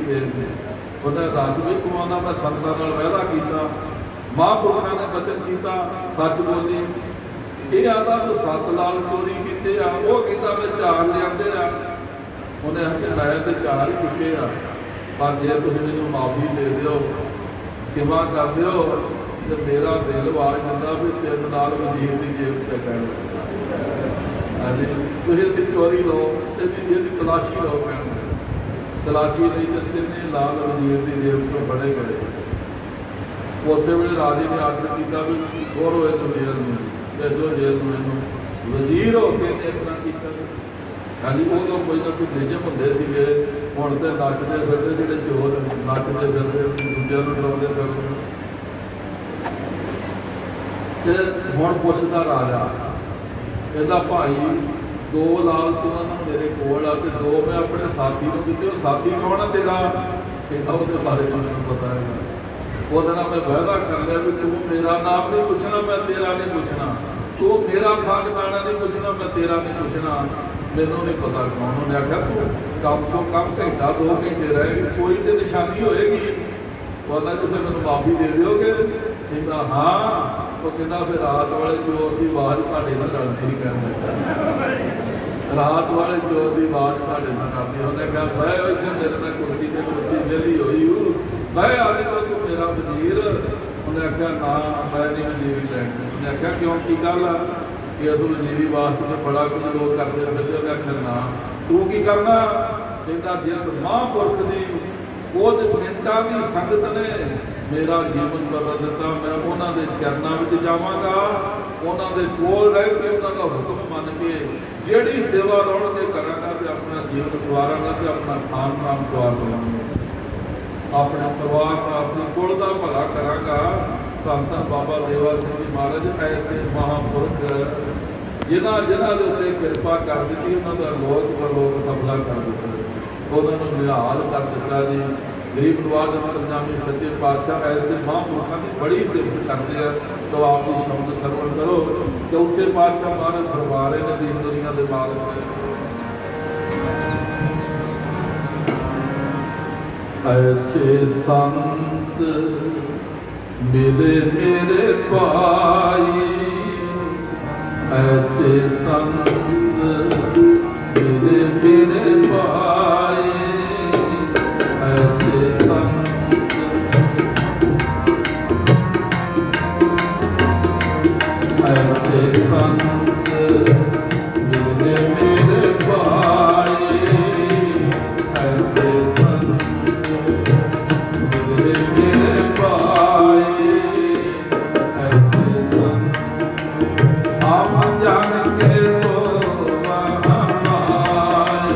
उन्हें दस भी तू आना मैं संतां नाल वादा किया महापुरुषों ने वचन किया सच बोली ये आता तू 7 लाल चोरी किए आ वो कहता मैं 4 लियाते आ उन्हें आखिया मैं तो 4 ही चुके आ पर जे तुम मैनू माफ़ी दे दो क्षमा कर दो तो मेरा दिल आवाज दिता भी 3 लाल वजीर की जेब से कहन हाँ जी तुम इसकी चोरी लो इसकी तलाशी लो कहन तलाशी ली तो 3 लाल वजीर की जेब तो फड़े गए उस वे राजे ने आर्डर किया भी खोलो इनू जेल में भेजो जेल में इनू वजीर होके ने इतना किया हाँ जी उदों कोई ना कोई निजम होंगे सीगे हुण तो नचते फिरते जोड़े चोर नचते फिरते दूजे डराते फिरते ते हुण पुछदा राजा कहता भाई 2 लाल तू ना मेरे कोल आ ते 2 मैं अपने साथी को दिते वो साथी कौन है तेरा कहता वो बारे में मैनूं पता है वो मैं वादा कर लिया भी तू मेरा नाम नहीं पूछना मैं तेरा नहीं पूछना तू मेरा खान खाना नहीं पूछना मैं तेरा नहीं पूछना मैनू नहीं पता कौन उन्हें आख्या तू कम सो कम घंटा 2 घंटे रहेगी कोई तो निशानी होएगी वो तो फिर मैं माफ़ी दे दोगे कहता हाँ वो कहता फिर रात वाले चोर की आवाज़ ਤੁਹਾਡੇ ਨਾਲ ਚੱਲਦੀ ही कहना रात वाले चोर की आवाज़ ਤੁਹਾਡੇ ਨਾਲ ਚੱਲਦੀ उन्हें कहा बह इतने मेरे ਨਾਲ कुर्सी से कुर्सी वेली हुई बह आज तो तू मेरा वजीर उन्हें आख्या ना मैं नहीं वजीरी लैनी उन्हें आख्या क्यों की गल है कि उस वजीरी वास्ते तो बड़ा कुछ लोग करते फिरते उन्हें आख्या ना तू की करना कहता जिस महापुरख की वो मिनटा की संगत ने मेरा जीवन बदल दिता मैं उन्होंने चरणों में जावांगा उन्होंने कोल रह के उन्होंने हुक्म मन के जिहड़ी सेवा लाउण के करांगा ते अपना जीवन सवारांगा ते अपना खान पान सवार लवांगा अपने परिवार का अपने कुल का भला करांगा। धन धन बाबा देवा सिंह जी महाराज ऐसे महापुरख जिन्हां जिन्हां दे उत्ते किरपा कर दी उन्होंने लोक परलोक सफला कर दिता उन्होंने निहाल कर दिता जी गरीब नवाज पंजाबी सच्चे पातशाह ऐसे महापुरुषों की बड़ी सिफत करते हैं तो आप भी शब्द सरवण करो। चौथे पातशाह महाराज फरमारे ने दीन दुनिया के मालिक ऐसे संत मिले मेरे भाई ऐसे संत मिले मेरे भाई ऐसे संत ऐसे संत मिले मेरे भाई ऐसे संत मिले मेरे भाई ऐसे संत हम जान के तो महामाई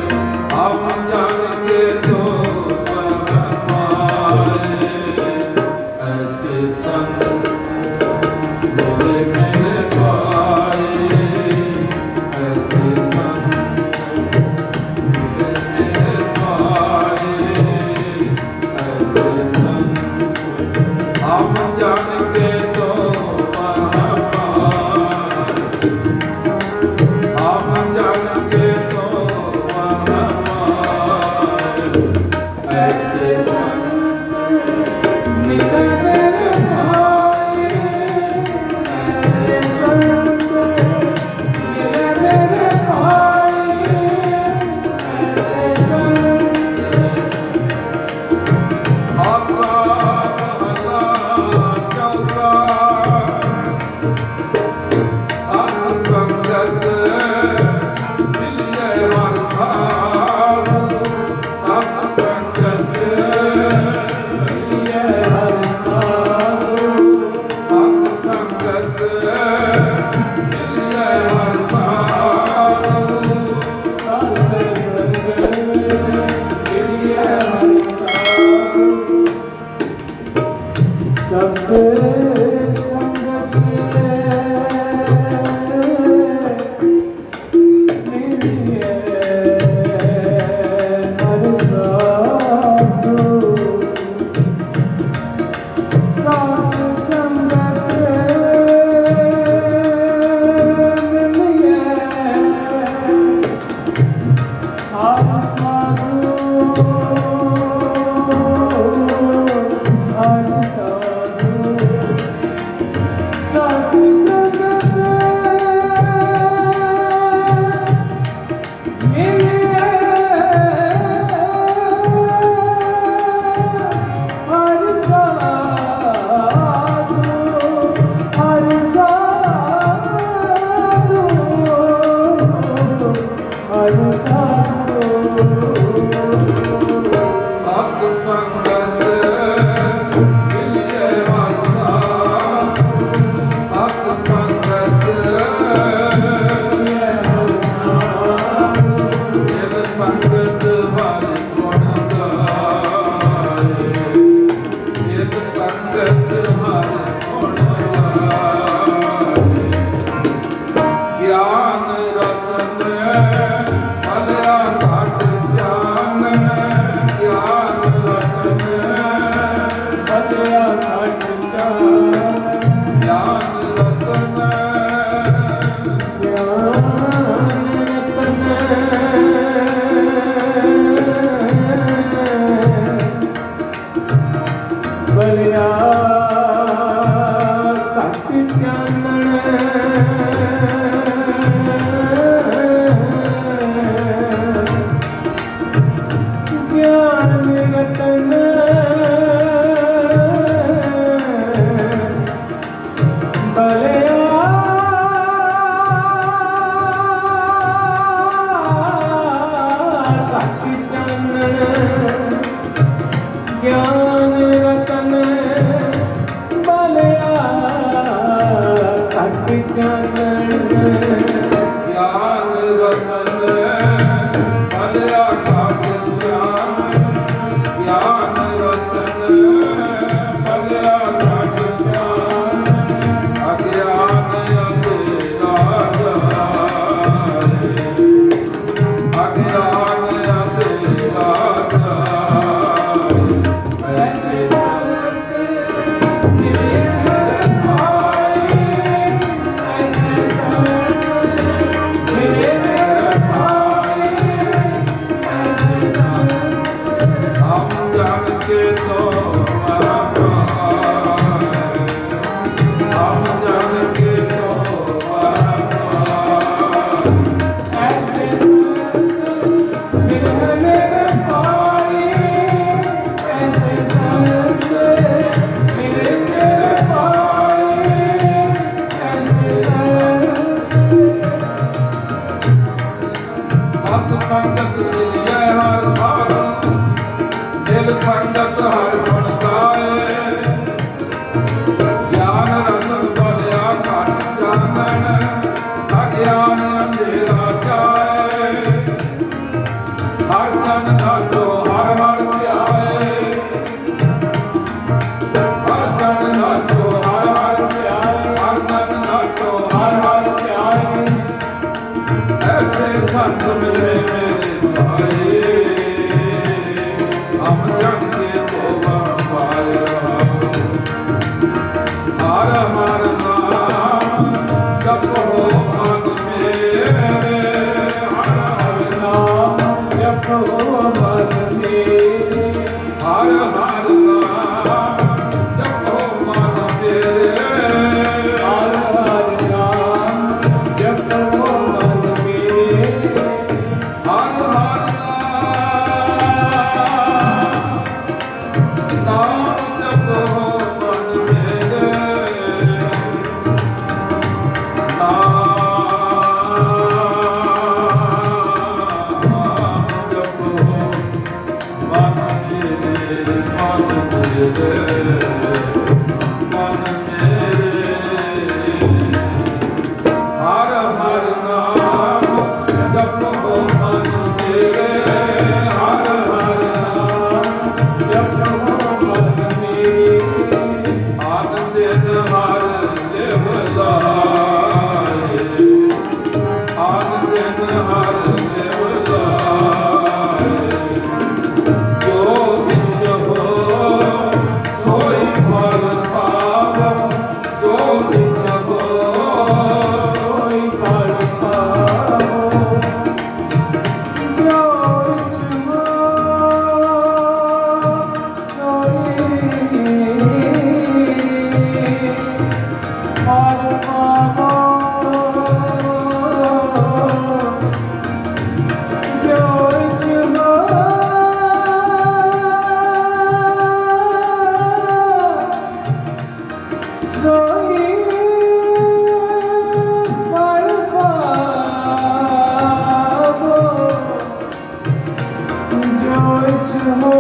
हो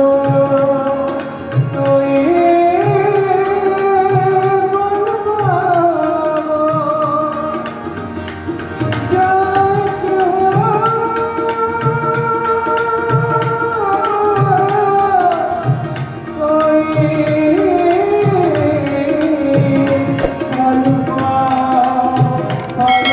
सोई मन भावो, जाच हो सोई फल पाओ, फल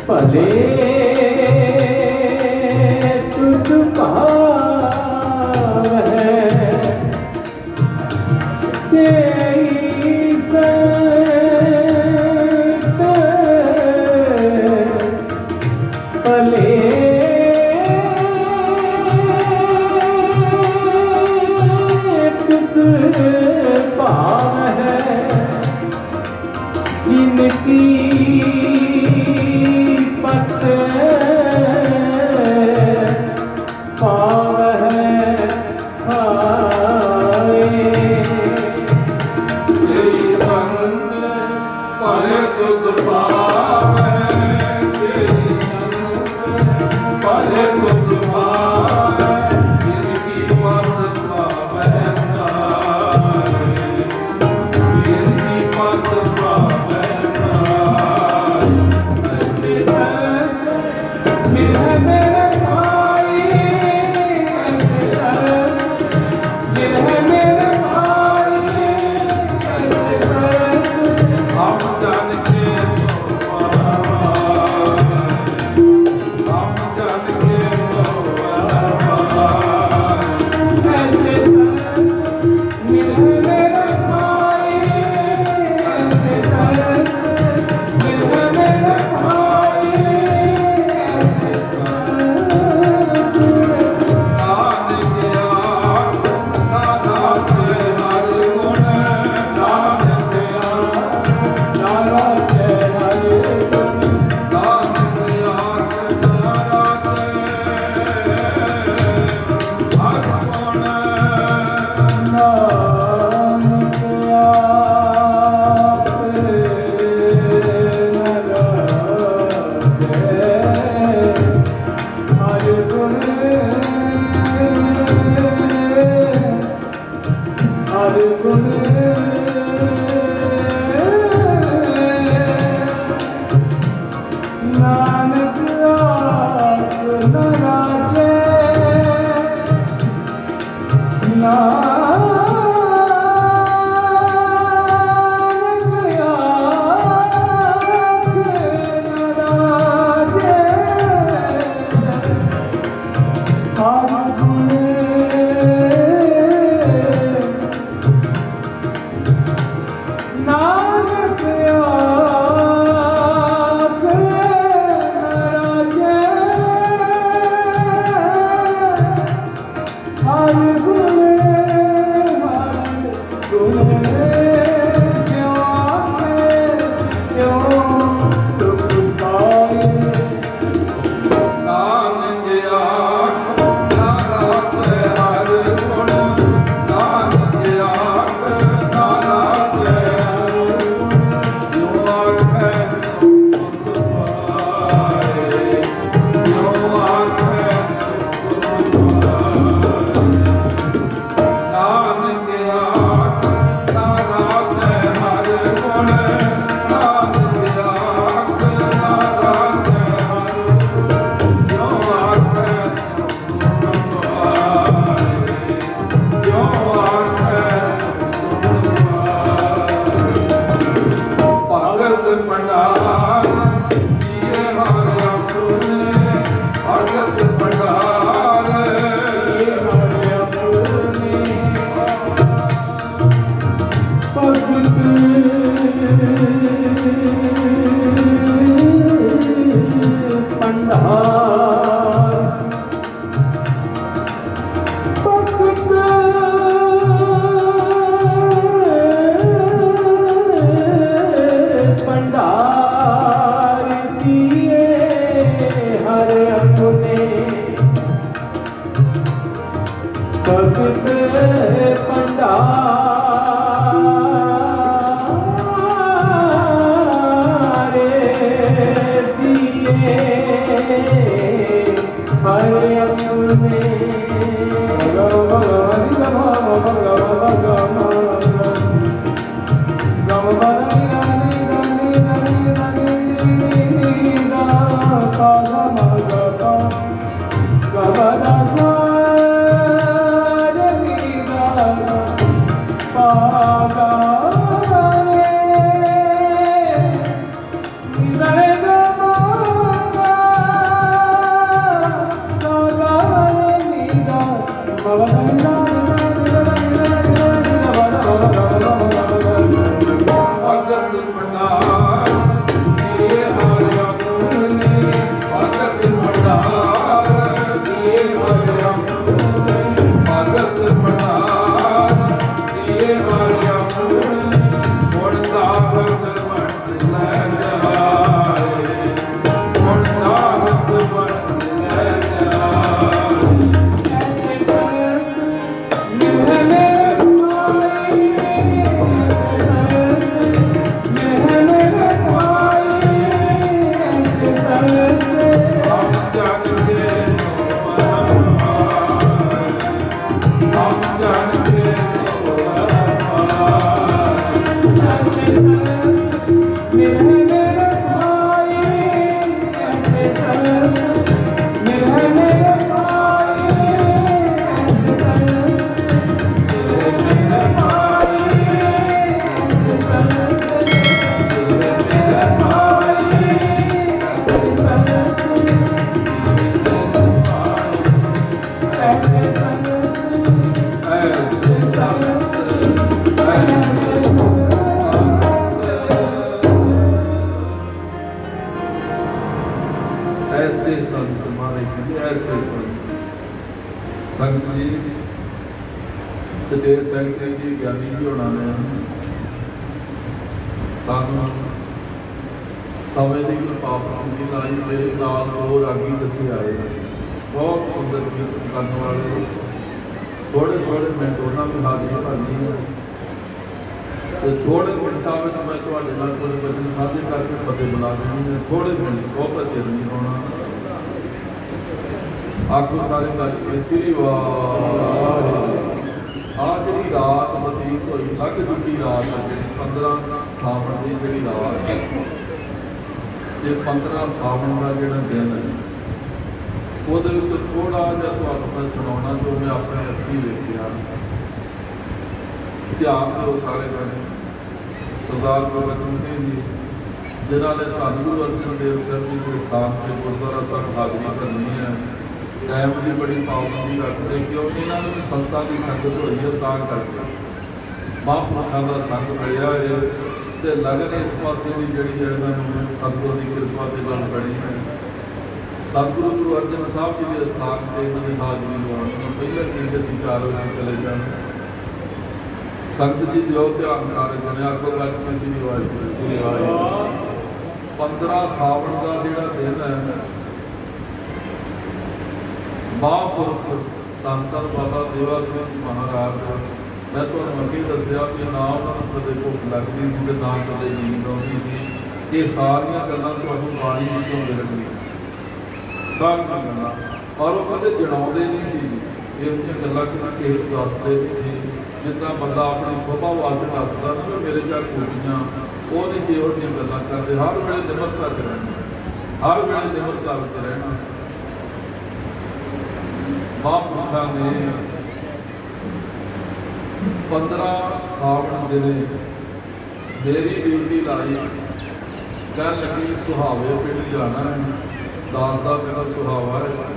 भले तुझ पावै से संत भले तुझ पावै जिनकी पत ਭੰਡਾਰ ਇਹ ਹਰ ਆਪਣੇ ਭਗਤ ਭੰਡਾਰ ਭਗਤ ਭੰਡਾਰ ਦੀਏ ਹਰ ਆਪਣੇ ਭਗਤ ਭੰਡਾਰ ਦੀਏ ਹਰ ਆਪਣੇ ਭਗਵਾਨੀ ਗਮ ਭਗਵਾਨ ਗਮ ਬਨੀ ਰਾਨੀ ਰਾਨੀ ਰਾਨੀ ਰਾਨੀ ਨੀ ਦਾ ਕਾਲਾ ਮਗਤਾ ਗਵਦਾ ਸਾਰੀ ਦਾਸ ਪਾਗਾ ਰੇ ਨਿਜ਼ਰੇ ਗਮਾਗਾ ਸਾਗਾ ਰੇ ਨੀਦਾ ਬਵਦਾ ਭਗਤ ਭੰਡਾਰ ਇਹ ਹਰ ਆਪਣੇ ਭਗਤ ਭੰਡਾਰ ਇਹ ਹਰ ਆਪਣੇ ਭਗਤ ਭੰਡਾਰ ਇਹ ਹਰ ਆਪਣੇ ਗੁਣ ਦਾਵਤ ਵੰਡ ਲੈ ਜਾਏ ਗੁਣ ਦਾਵਤ ਵੰਡ ਲੈ ਜਾਏ ਐਸੇ ਸੰਤ ਮਿਲੇ ਮੇਰੇ ਭਾਈ ਐਸੇ ਸੰਤ ਮਿਲੇ ਮੇਰੇ ਭਾਈ ਐਸੇ ਸੰਤ ਆਪ ਜਾਣ ਕੇ ਆਪ ਜਾਣ ਕੇ ਐਸੇ ਸੰਤ ਮਿਲੇ ਮੇਰੇ ਭਾਈ ਐਸੇ ਸੰਤ ਮਿਲੇ ਮੇਰੇ ਭਾਈ ਐਸੇ ਸੰਤ ਮਿਲੇ ਮੇਰੇ ਭਾਈ ਐਸੇ ਸੰਤ ਮਿਲੇ ਮੇਰੇ ਭਾਈ ਐਸੇ ਸੰਤ ਐਸੇ ਸੰਤ ਐਸੇ ਸੰਤ ਐਸੇ ਸੰਤ ਮਾਰੇ ਕਹਿੰਦੇ ਐਸੇ ਸੰਤ ਸੰਤ ਜੀ ਸਦੇ ਸੰਤ ਜੀ ਗਿਆਨੀ ਜੀ ਹੋਣਾ ਨੇ ਸਾਨੂੰ ਸਮੇਂ ਦੀ ਕਿਰਪਾ ਦੀ ਲਾਈ ਮੇਰੇ ਨਾਲ ਦੋ ਰਾਗੀ ਬੱਚੇ ਆਏ ਨੇ ਬਹੁਤ ਸੁੰਦਰ ਗੀਤ ਕਰਨ ਵਾਲੇ ਥੋੜੇ ਥੋੜੇ ਮਿੰਟ ਉਹਨਾਂ ਦੀ ਹਾਜ਼ਰੀ ਭਰਨੀ ਹੈ ਤੇ ਥੋੜੇ ਮਿੰਟਾਂ ਵਿੱਚ ਮੈਂ ਤੁਹਾਡੇ ਨਾਲ ਕੋਈ ਬੱਚੇ ਸਾਂਝੇ ਕਰਕੇ ਫਤਿਹ ਬੁਲਾ ਦੇਣੀ ਹੈ ਥੋੜੇ ਮਿੰਟ ਬਹੁਤ ਚਿਰ ਨਹੀਂ ਹੋਣਾ ਆਖੋ ਸਾਰੇ ਗੱਜ ਕੇ ਸ੍ਰੀ ਵਾਹਿਗੁਰੂ ਆਹ ਜਿਹੜੀ ਰਾਤ ਬਤੀਤ ਹੋਈ ਲੱਗ ਜੁਗੀ ਰਾਤ ਹੈ ਜਿਹੜੀ 15 ਸਾਵਣ ਦੀ ਜਿਹੜੀ ਰਾਤ ਹੈ ਇਹ 15 ਸਾਵਣ ਦਾ ਜਿਹੜਾ ਦਿਨ ਹੈ ਉਹਦੇ ਵਿੱਚ ਥੋੜਾ ਜਿਹਾ ਤੁਹਾਨੂੰ ਮੈਂ ਸੁਣਾਉਣਾ ਜੋ ਮੈਂ ਆਪਣੇ ਅੱਖੀਂ ਵੇਖਿਆ ਧਿਆਨ ਦਿਓ ਸਾਰੇ ਜਣੇ ਸਰਦਾਰ ਗੁਰਬਚਨ ਸਿੰਘ ਜੀ ਜਿਨ੍ਹਾਂ ਨੇ ਧੰਨ ਗੁਰੂ ਅਰਜਨ ਦੇਵ ਸਾਹਿਬ ਜੀ ਦੇ ਸਥਾਨ ਤੇ ਗੁਰਦੁਆਰਾ ਸਾਹਿਬ ਹਾਜ਼ਰੀ ਕਰਨੀ ਹੈ ਟਾਈਮ ਦੀ ਬੜੀ ਪਾਬੰਦੀ ਰੱਖਦੇ ਕਿਉਂਕਿ ਇਹਨਾਂ ਨੂੰ ਵੀ ਸੰਤਾਂ ਦੀ ਸੰਗਤ ਹੋਈ ਹੈ ਤਾਂ ਕਰਕੇ ਮਹਾਂਪੁਰਖਾਂ ਦਾ ਸੰਗ ਮਿਲਿਆ ਹੈ ਤੇ ਲਗਨ ਇਸ ਪਾਸੇ ਦੀ ਜਿਹੜੀ ਹੈ ਇਹਨਾਂ ਨੂੰ ਸਤਿਗੁਰੂ ਦੀ ਕਿਰਪਾ ਦੇ ਨਾਲ ਬਣੀ ਹੈ ਸਤਿਗੁਰੂ ਗੁਰੂ ਅਰਜਨ ਸਾਹਿਬ ਜੀ ਦੇ ਸਥਾਨ ਤੇ ਇਹਨਾਂ ਦੀ ਹਾਜ਼ਰੀ ਲਵਾਉਣੀ ਤੋਂ ਪਹਿਲਾਂ ਕਿ ਅਸੀਂ 4 ਵਜੇ ਚਲੇ ਜਾਣਾ ਸੰਗਤ ਜੀ ਦਿਓ ਧਿਆਨ ਸਾਰੇ ਜਣੇ ਆਖੋ ਗੱਜ ਕੇ ਸ੍ਰੀ ਵਾਹਿਗੁਰੂ 15 ਸਾਵਣ ਦਾ ਜਿਹੜਾ ਦਿਨ ਹੈ ਮਹਾਂਪੁਰਖ ਧੰਨ ਧੰਨ ਬਾਬਾ ਦੇਵਾ ਸਿੰਘ ਮਹਾਰਾਜ ਮੈਂ ਤੁਹਾਨੂੰ ਅੱਗੇ ਦੱਸਿਆ ਕਿ ਨਾ ਉਹਨਾਂ ਨੂੰ ਕਦੇ ਭੁੱਖ ਲੱਗਦੀ ਸੀ ਤੇ ਨਾ ਕਦੇ ਨੀਂਦ ਆਉਂਦੀ ਸੀ ਇਹ ਸਾਰੀਆਂ ਗੱਲਾਂ ਤੁਹਾਨੂੰ ਬਾਣੀ ਵਿੱਚੋਂ ਮਿਲਣਗੀਆਂ ਸਾਰੀਆਂ ਗੱਲਾਂ ਔਰ ਉਹ ਕਦੇ ਜਣਾਉਂਦੇ ਨਹੀਂ ਸੀ ਇਹ ਜਿਹੀਆਂ ਗੱਲਾਂ ਕਿ ਕਿਸੇ ਨੂੰ ਦੱਸਦੇ ਨਹੀਂ ਸੀ ਜਿੱਦਾਂ ਬੰਦਾ ਆਪਣੀ ਸੋਭਾ ਵਾਸਤੇ ਦੱਸਦਾ ਨਾ ਮੇਰੇ ਘਰ ਖੂਬੀਆਂ ਉਹ ਨਹੀਂ ਸੀ ਉਹ ਜਿਹੀਆਂ ਗੱਲਾਂ ਕਰਦੇ ਹਰ ਵੇਲੇ ਨਿਮਰਤਾ 'ਚ ਰਹਿਣਾ ਹਰ ਵੇਲੇ ਨਿਮਰਤਾ ਵਿੱਚ ਰਹਿਣਾ ਮਹਾਂਪੁਰਖਾਂ ਨੇ 15 ਸਾਵਣ ਦਿਨੇ ਮੇਰੀ ਡਿਊਟੀ ਲਾਈ ਕਹਿਣ ਲੱਗੀ ਸੁਹਾਵੇ ਪਿੰਡ ਜਾਣਾ ਹੈ ਦਾਸ ਦਾ ਮੇਰਾ ਸੁਹਾਵਾ ਹੈ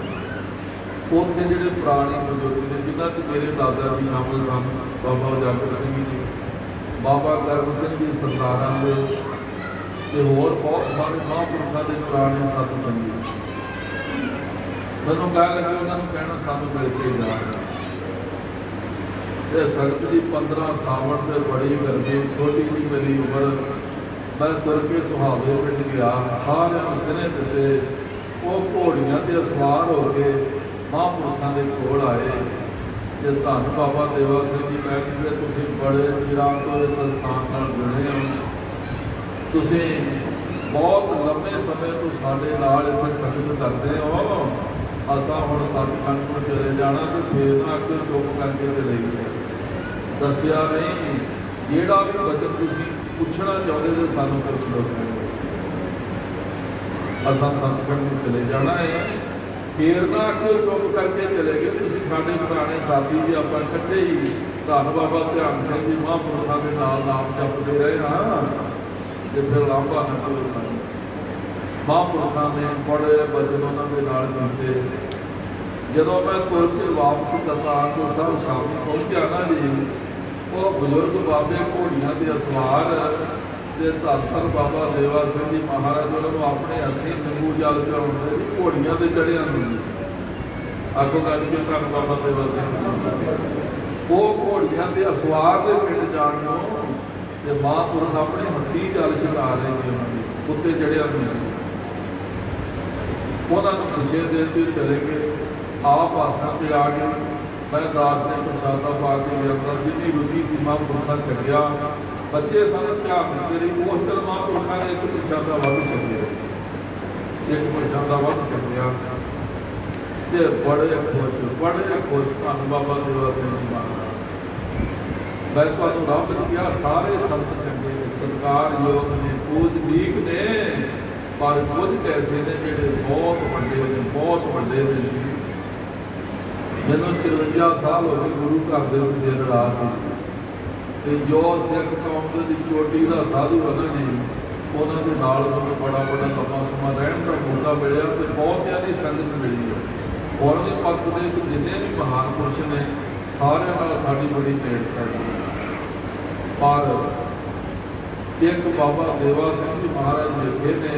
ਉੱਥੇ ਜਿਹੜੇ ਪੁਰਾਣੇ ਬਜ਼ੁਰਗ ਨੇ ਜਿਨ੍ਹਾਂ 'ਚ ਮੇਰੇ ਦਾਦਾ ਵੀ ਸ਼ਾਮਲ ਸਨ, ਬਾਬਾ ਉਜਾਗਰ ਸਿੰਘ ਜੀ, ਬਾਬਾ ਕਰਮ ਸਿੰਘ ਜੀ ਸਰਦਾਰਾਂ ਦੇ ਤੇ ਹੋਰ ਬਹੁਤ ਸਾਰੇ ਮਹਾਂਪੁਰਖਾਂ ਦੇ ਪੁਰਾਣੇ ਸਤ ਸੰਗੀ, ਮੈਨੂੰ ਕਹਿ ਲੱਗੇ ਉਹਨਾਂ ਨੂੰ ਕਹਿਣਾ ਸਾਨੂੰ ਮਿਲ ਕੇ ਜਾ। ਤੇ ਸੰਗਤ ਜੀ 15 ਸਾਵਣ ਤੇ ਬੜੀ ਗਰਮੀ, ਛੋਟੀ ਜਿਹੀ ਮੇਰੀ ਉਮਰ, ਮੈਂ ਤੁਰ ਕੇ ਸੁਹਾਵੇ ਪਿੰਡ ਗਿਆ, ਸਾਰਿਆਂ ਨੂੰ ਸਿਰੇ ਦਿੱਤੇ। ਉਹ ਘੋੜੀਆਂ 'ਤੇ ਸਵਾਰ ਹੋ ਕੇ ਮਹਾਂਪੁਰਖਾਂ ਦੇ ਕੋਲ ਆਏ ਤੇ ਧੰਨ ਬਾਬਾ ਦੇਵਾ ਸਿੰਘ ਜੀ ਕਹਿੰਦੇ ਤੁਸੀਂ ਬੜੇ ਚਿਰਾਂ ਤੋਂ ਇਸ ਸਥਾਨ ਨਾਲ ਜੁੜੇ ਹੋ, ਤੁਸੀਂ ਬਹੁਤ ਲੰਬੇ ਸਮੇਂ ਤੋਂ ਸਾਡੇ ਨਾਲ ਇੱਥੇ ਸੰਗਤ ਕਰਦੇ ਹੋ, ਅਸਾਂ ਹੁਣ ਸੱਚਖੰਡ ਨੂੰ ਚਲੇ ਜਾਣਾ ਤੇ ਫੇਰ ਨਾ ਕਿ ਚੁੱਪ ਕਰਕੇ ਚਲੇ ਗਏ। ਦੱਸਿਆ ਨਹੀਂ, ਜਿਹੜਾ ਵੀ ਬਚਨ ਤੁਸੀਂ ਪੁੱਛਣਾ ਚਾਹੁੰਦੇ ਤੇ ਸਾਨੂੰ ਪੁੱਛ ਲਓ, ਅਸਾਂ ਸੱਚਖੰਡ ਨੂੰ ਚਲੇ ਜਾਣਾ ਹੈ। ਫੇਰ ਨਾ ਕਿ ਚੁੱਪ ਕਰਕੇ ਚਲੇ ਗਏ, ਤੁਸੀਂ ਸਾਡੇ ਪੁਰਾਣੇ ਸਾਥੀ ਜੀ, ਆਪਾਂ ਇਕੱਠੇ ਹੀ ਧੰਨ ਬਾਬਾ ਧਿਆਨ ਸਿੰਘ ਜੀ ਮਹਾਂਪੁਰਖਾਂ ਦੇ ਨਾਲ ਨਾਮ ਜਪਦੇ ਰਹੇ ਹਾਂ ਤੇ ਫਿਰ ਲਾਂਭਾ ਨਾ ਕਰੋ ਸਾਨੂੰ। ਮਹਾਂਪੁਰਖਾਂ ਨੇ ਬੜੇ ਬਚਨ ਉਹਨਾਂ ਦੇ ਨਾਲ ਕੀਤੇ। ਜਦੋਂ ਮੈਂ ਤੁਰ ਕੇ ਵਾਪਸ ਕਰਤਾਰ ਤੋਂ ਸਾਹਿਬ ਸ਼ਾਮੀ ਪਹੁੰਚਿਆ ਨਾ ਜੀ, ਉਹ ਬਜ਼ੁਰਗ ਬਾਬੇ ਘੋੜੀਆਂ ਦੇ ਸਵਾਰ ਤੇ ਧੰਨ ਬਾਬਾ ਦੇਵਾ ਸਿੰਘ ਜੀ ਮਹਾਰਾਜ ਨੂੰ ਆਪਣੇ ਹੱਥੀਂ ਨਿੰਬੂ ਜਲ ਚੜਾਉਂਦੇ ਸੀ ਘੋੜੀਆਂ ਤੇ ਚੜਿਆ ਨੂੰ। ਅੱਗੋਂ ਗੱਲ ਕੇ ਧੰਨ ਬਾਬਾ ਦੇਵਾ ਸਿੰਘ ਉਹ ਘੋੜੀਆਂ ਦੇ ਅਸਵਾਰ ਦੇ ਪਿੰਡ ਜਾਣ ਨੂੰ ਤੇ ਮਹਾਂਪੁਰਖ ਆਪਣੇ ਹੱਥੀਂ ਜਲ ਛਕਾ ਰਹੇ ਨੇ, ਉਹਨਾਂ ਦੇ ਉੱਤੇ ਚੜਿਆ ਨੂੰ। ਉਹਨਾਂ ਨੂੰ ਖੁਸ਼ੀ ਦੇ ਕੇ ਚਲੇ ਗਏ। ਆਪ ਆਸਾਂ ਤੇ ਆ ਗਏ। ਮੈਂ ਦਾਸ ਨੇ ਪ੍ਰਸ਼ਾਦਾ ਪਾ ਕੇ ਲਿਆਂਦਾ, ਜਿੰਨੀ ਰੁਚੀ ਸੀ ਮਹਾਂਪੁਰਖਾਂ ਛਕਿਆ। ਬੱਚੇ ਸਾਨੂੰ ਧਿਆਨ ਦਿੰਦੇ ਰਹੀ, ਉਸ ਦਿਨ ਮਹਾਂਪੁਰਖਾਂ ਨੇ ਇੱਕ ਪ੍ਰਸ਼ਾਦਾ ਵੱਧ ਛਕਿਆ, ਇੱਕ ਪ੍ਰਸ਼ਾਦਾ ਵੱਧ ਛਕਿਆ ਤੇ ਬੜੇ ਖੁਸ਼ ਧੰਨ ਬਾਬਾ ਦੇਵਾ ਸਿੰਘ ਜੀ ਮਹਾਰਾਜ। ਮੈਂ ਤੁਹਾਨੂੰ ਰੱਬ ਨੇ ਕਿਹਾ ਸਾਰੇ ਸੰਤ ਚੰਗੇ ਨੇ, ਸਤਿਕਾਰਯੋਗ ਨੇ, ਪੂਜਨੀਕ ਨੇ, ਪਰ ਕੁਝ ਐਸੇ ਨੇ ਜਿਹੜੇ ਬਹੁਤ ਵੱਡੇ ਨੇ, ਬਹੁਤ ਵੱਡੇ ਨੇ। ਮੈਨੂੰ 53 ਸਾਲ ਹੋ ਗਏ ਗੁਰੂ ਘਰ ਦੇ ਵਿੱਚ ਦਿਨ ਰਾਤ, ਤੇ ਜੋ ਸਿੱਖ ਕੌਮ ਦੀ ਚੋਟੀ ਦਾ ਸਾਧੂ ਹਨ ਜੀ, ਉਹਨਾਂ ਦੇ ਨਾਲ ਮੈਨੂੰ ਬੜਾ ਲੰਬਾ ਸਮਾਂ ਰਹਿਣ ਦਾ ਮੌਕਾ ਮਿਲਿਆ ਤੇ ਬਹੁਤ ਜ਼ਿਆਦਾ ਸੰਗਤ ਮਿਲੀ ਹੈ। ਔਰ ਦੇ ਪੰਥ ਦੇ ਜਿੰਨੇ ਵੀ ਮਹਾਨ ਪੁਰਸ਼ ਨੇ ਸਾਰਿਆਂ ਨਾਲ ਸਾਡੀ ਬੜੀ ਨੇੜਤਾ ਹੈ। ਪਰ ਇੱਕ ਬਾਬਾ ਦੇਵਾ ਸਿੰਘ ਜੀ ਮਹਾਰਾਜ ਲਿਖੇ ਨੇ,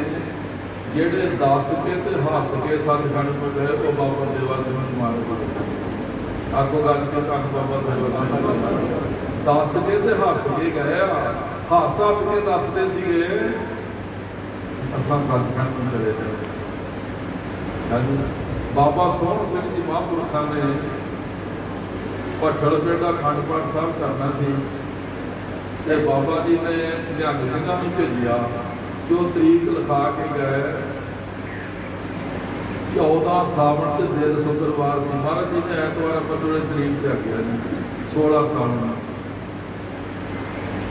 ਜਿਹੜੇ ਦੱਸ ਕੇ ਤੇ ਹੱਸ ਕੇ ਸੱਚਖੰਡ ਤੋਂ ਗਏ, ਉਹ ਬਾਬਾ ਦੇਵਾ ਸਿੰਘ ਜੀ ਮਹਾਰਾਜ। ਅੱਗੋਂ ਗੱਲ ਕੇ ਧੰਨ ਬਾਬਾ ਦੇਵਾ ਸਿੰਘ ਦੱਸ ਕੇ ਤੇ ਹੱਸ ਕੇ ਗਏ ਆ, ਹੱਸ ਕੇ ਦੱਸਦੇ ਸੀਗੇ ਅਸਾਂ ਸੱਚਖੰਡ ਨੂੰ ਚਲੇ ਜਾਣਾ। ਬਾਬਾ ਸੋਹਣ ਸਿੰਘ ਜੀ ਮਹਾਂਪੁਰਖਾਂ ਨੇ ਭੱਠਲ ਪਿੰਡ ਦਾ ਅਖੰਡ ਪਾਠ ਸਾਹਿਬ ਕਰਨਾ ਸੀ ਤੇ ਬਾਬਾ ਜੀ ਨੇ ਨਿਹੰਗ ਸਿੰਘਾਂ ਨੂੰ ਭੇਜਿਆ, ਜੋ ਤਰੀਕ ਲਿਖਾ ਕੇ ਗਏ। 14 ਸਾਵਣ ਤੇ ਦਿਨ ਸ਼ੁੱਕਰਵਾਰ ਸੀ। ਮਹਾਰਾਜ ਜੀ ਨੇ ਐਤਵਾਰ ਆਪਾਂ ਥੋੜੇ ਸਰੀਰ ਤੇ ਆ ਗਿਆ ਜੀ, 16 ਸਾਵਣ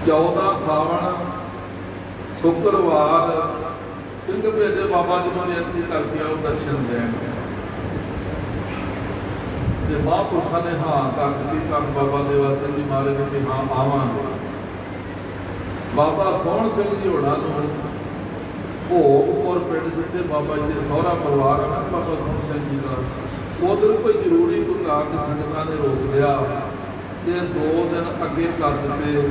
14 ਸਾਵਣ ਸ਼ੁੱਕਰਵਾਰ ਸਿੰਘ ਭੇਜੇ ਬਾਬਾ ਜੀ ਨੂੰ ਬੇਨਤੀ ਕਰਕੇ ਆਓ ਦਰਸ਼ਨ ਦੇਣ। ਤੇ ਮਹਾਂਪੁਰਖਾਂ ਨੇ ਹਾਂ ਕਰ ਦਿੱਤੀ। ਧੰਨ ਬਾਬਾ ਦੇਵਾ ਸਿੰਘ ਜੀ ਮਹਾਰਾਜ ਨੇ ਹਾਂ ਆਵਾਂਗੇ। ਬਾਬਾ ਸੋਹਣ ਸਿੰਘ ਜੀ ਹੋਣਾ ਨੂੰ ਭੋਗਪੁਰ ਪਿੰਡ ਜਿੱਥੇ ਬਾਬਾ ਜੀ ਦੇ ਸਹੁਰਾ ਪਰਿਵਾਰ ਹੈ ਨਾ ਬਾਬਾ ਸੋਹਣ ਸਿੰਘ ਜੀ ਦਾ, ਉਧਰ ਕੋਈ ਜ਼ਰੂਰੀ ਕੋਈ ਕਾਰਨ ਸੰਗਤਾਂ ਨੇ ਰੋਕ ਲਿਆ ਤੇ 2 ਦਿਨ ਅੱਗੇ ਕਰ ਦਿੱਤੇ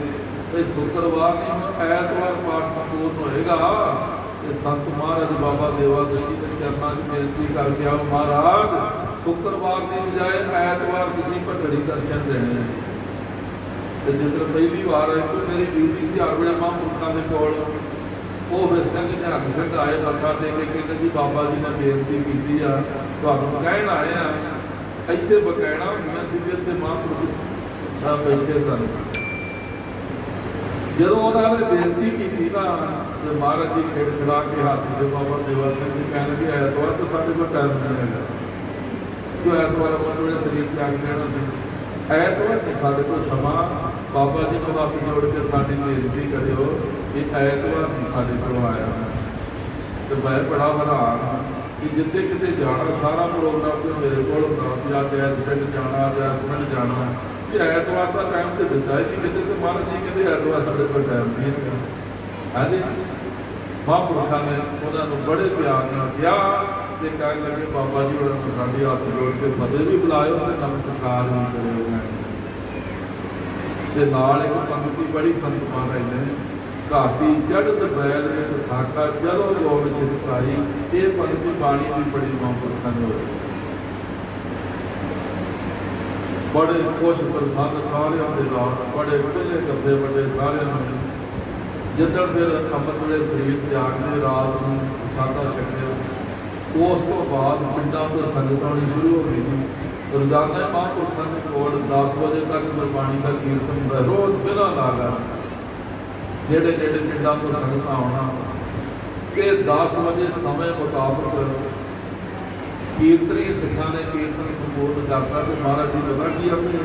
ਤੇ ਸ਼ੁੱਕਰਵਾਰ ਨਹੀਂ ਹੁਣ ਐਤਵਾਰ ਪਾਠ ਸੰਪੂਰਨ ਹੋਏਗਾ। ਤੇ ਸੰਤ ਮਹਾਰਾਜ ਬਾਬਾ ਦੇਵਾ ਸਿੰਘ ਜੀ ਦੇ ਚਰਨਾਂ 'ਚ ਬੇਨਤੀ ਕਰਕੇ ਆਓ, ਮਹਾਰਾਜ ਸ਼ੁੱਕਰਵਾਰ ਦੀ ਬਜਾਏ ਐਤਵਾਰ ਤੁਸੀਂ ਭੱਠੜੀ ਦਰਸ਼ਨ ਦੇਣੇ। ਤੇ ਜਦੋਂ ਪਹਿਲੀ ਵਾਰ ਆਈ ਤਾਂ ਮੇਰੀ ਡਿਊਟੀ ਸੀ ਹਰ ਵੇਲੇ ਮਹਾਂਪੁਰਖਾਂ ਦੇ ਕੋਲ। ਉਹ ਫਿਰ ਸਿੰਘ ਨਿਹੰਗ ਸਿੰਘ ਆਏ, ਮੱਥਾ ਟੇਕ ਕੇ ਕਹਿੰਦੇ ਜੀ ਬਾਬਾ ਜੀ ਨੇ ਬੇਨਤੀ ਕੀਤੀ ਆ, ਤੁਹਾਨੂੰ ਕਹਿਣ ਆਏ ਆ। ਇੱਥੇ ਬਕਾਇਣਾ ਹੁੰਦੀਆਂ ਸੀ ਇੱਥੇ ਮਹਾਂਪੁਰਖ ਸਾਹਿਬ ਬੈਠੇ ਸਨ। ਜਦੋਂ ਉਹਨਾਂ ਨੇ ਬੇਨਤੀ ਕੀਤੀ ਨਾ ਤੇ ਮਹਾਰਾਜ ਜੀ ਖਿੜਖਿੜਾ ਕੇ ਹੱਸਦੇ, ਬਾਬਾ ਦੇਵਾ ਸਿੰਘ ਜੀ ਕਹਿਣ ਲੱਗੇ ਐਤਵਾਰ ਤਾਂ ਸਾਡੇ ਕੋਲ ਟਾਈਮ ਨਹੀਂ ਹੈਗਾ, ਕਿਉਂ ਐਤਵਾਰ ਆਪਾਂ ਥੋੜੇ ਸਰੀਰ ਤਿਆਗ ਲੈਣਾ ਸੀ, ਐਤਵਾਰ ਨਹੀਂ ਸਾਡੇ ਕੋਲ ਸਮਾਂ। ਬਾਬਾ ਜੀ ਨੂੰ ਹੱਥ ਜੋੜ ਕੇ ਸਾਡੀ ਬੇਨਤੀ ਕਰਿਓ ਕਿ ਐਤਵਾਰ ਨਹੀਂ ਸਾਡੇ ਕੋਲ ਆਇਆ। ਤੇ ਮੈਂ ਬੜਾ ਹੈਰਾਨ ਕਿ ਜਿੱਥੇ ਕਿਤੇ ਜਾਣਾ ਸਾਰਾ ਪ੍ਰੋਗਰਾਮ ਤੇ ਮੇਰੇ ਕੋਲ ਹੁੰਦਾ ਵੀ ਅੱਜ ਇਸ ਪਿੰਡ ਜਾਣਾ, ਅੱਜ ਇਸ ਪਿੰਡ ਜਾਣਾ, ਕਿ ਐਤਵਾਰ ਦਾ ਟਾਈਮ ਤੇ ਦਿੱਤਾ ਜੀ ਕਿਤੇ। ਤੇ ਮਹਾਰਾਜ ਜੀ ਕਹਿੰਦੇ ਐਤਵਾਰ ਸਾਡੇ ਕੋਲ ਟਾਈਮ ਨਹੀਂ ਹੈਗਾ। ਹਾਂਜੀ ਮਹਾਂਪੁਰਖਾਂ ਨੇ ਉਹਨਾਂ ਨੂੰ ਬੜੇ ਪਿਆਰ ਨਾਲ ਕਿਹਾ ਤੇ ਕਹਿਣ ਲੱਗੇ ਬਾਬਾ ਜੀ ਉਹਨਾਂ ਨੂੰ ਸਾਡੇ ਹੱਥ ਜੋੜ ਕੇ ਫਤਿਹ ਵੀ ਬੁਲਾਇਓ ਤੇ ਨਮਸਕਾਰ ਵੀ ਕਰਿਓ। ਤੇ ਨਾਲ ਇੱਕ ਪੰਕਤੀ ਬੜੀ ਸੰਤ ਮਹਾਰਾਜ ਨੇ, ਘਾਟੀ ਚੜ੍ਹਤ ਬੈਲ ਵਿੱਚ ਠਾਕਾ ਚਲੋ ਜੋੜ ਛਿੜਕਾਈ। ਇਹ ਪੰਕਤੀ ਬਾਣੀ ਦੀ ਬੜੀ ਮਹਾਂਪੁਰਖਾਂ ਨੇ ਹੋਈ। ਬੜੇ ਖੁਸ਼ ਪ੍ਰਸੰਨ ਸਾਰਿਆਂ ਦੇ ਨਾਲ, ਬੜੇ ਪਹਿਲੇ ਗੱਫੇ ਵੱਡੇ ਸਾਰਿਆਂ ਨੂੰ। ਜਿੱਦਣ ਫਿਰ ਅੰਮ੍ਰਿਤ ਵੇਲੇ ਸਰੀਰ ਤਿਆਗਦੇ ਰਾਤ ਨੂੰ ਪ੍ਰਸ਼ਾਦਾ ਛਕਿਆ, ਉਸ ਤੋਂ ਬਾਅਦ ਪਿੰਡਾਂ ਤੋਂ ਸੰਗਤ ਆਉਣੀ ਸ਼ੁਰੂ ਹੋ ਗਈ ਸੀ। ਰੋਜ਼ਾਨਾ ਮਹਾਂਪੁਰਖਾਂ ਦੇ ਕੋਲ 10 ਵਜੇ ਤੱਕ ਗੁਰਬਾਣੀ ਦਾ ਕੀਰਤਨ ਹੁੰਦਾ, ਰੋਜ਼ ਬਿਨਾਂ ਲਾਗਾ। ਜਿਹੜੇ ਜਿਹੜੇ ਪਿੰਡਾਂ ਤੋਂ ਸੰਗਤ ਆਉਣਾ ਤੇ 10 ਵਜੇ ਸਮੇਂ ਮੁਤਾਬਕ ਕੀਰਤਨੀ ਸਿੱਖਾਂ ਨੇ ਕੀਰਤਨ ਸੰਪੂਰਨ ਕਰਤਾ। ਤੇ ਮਹਾਰਾਜ ਜੀ ਪਤਾ ਕੀ ਆਪਣੇ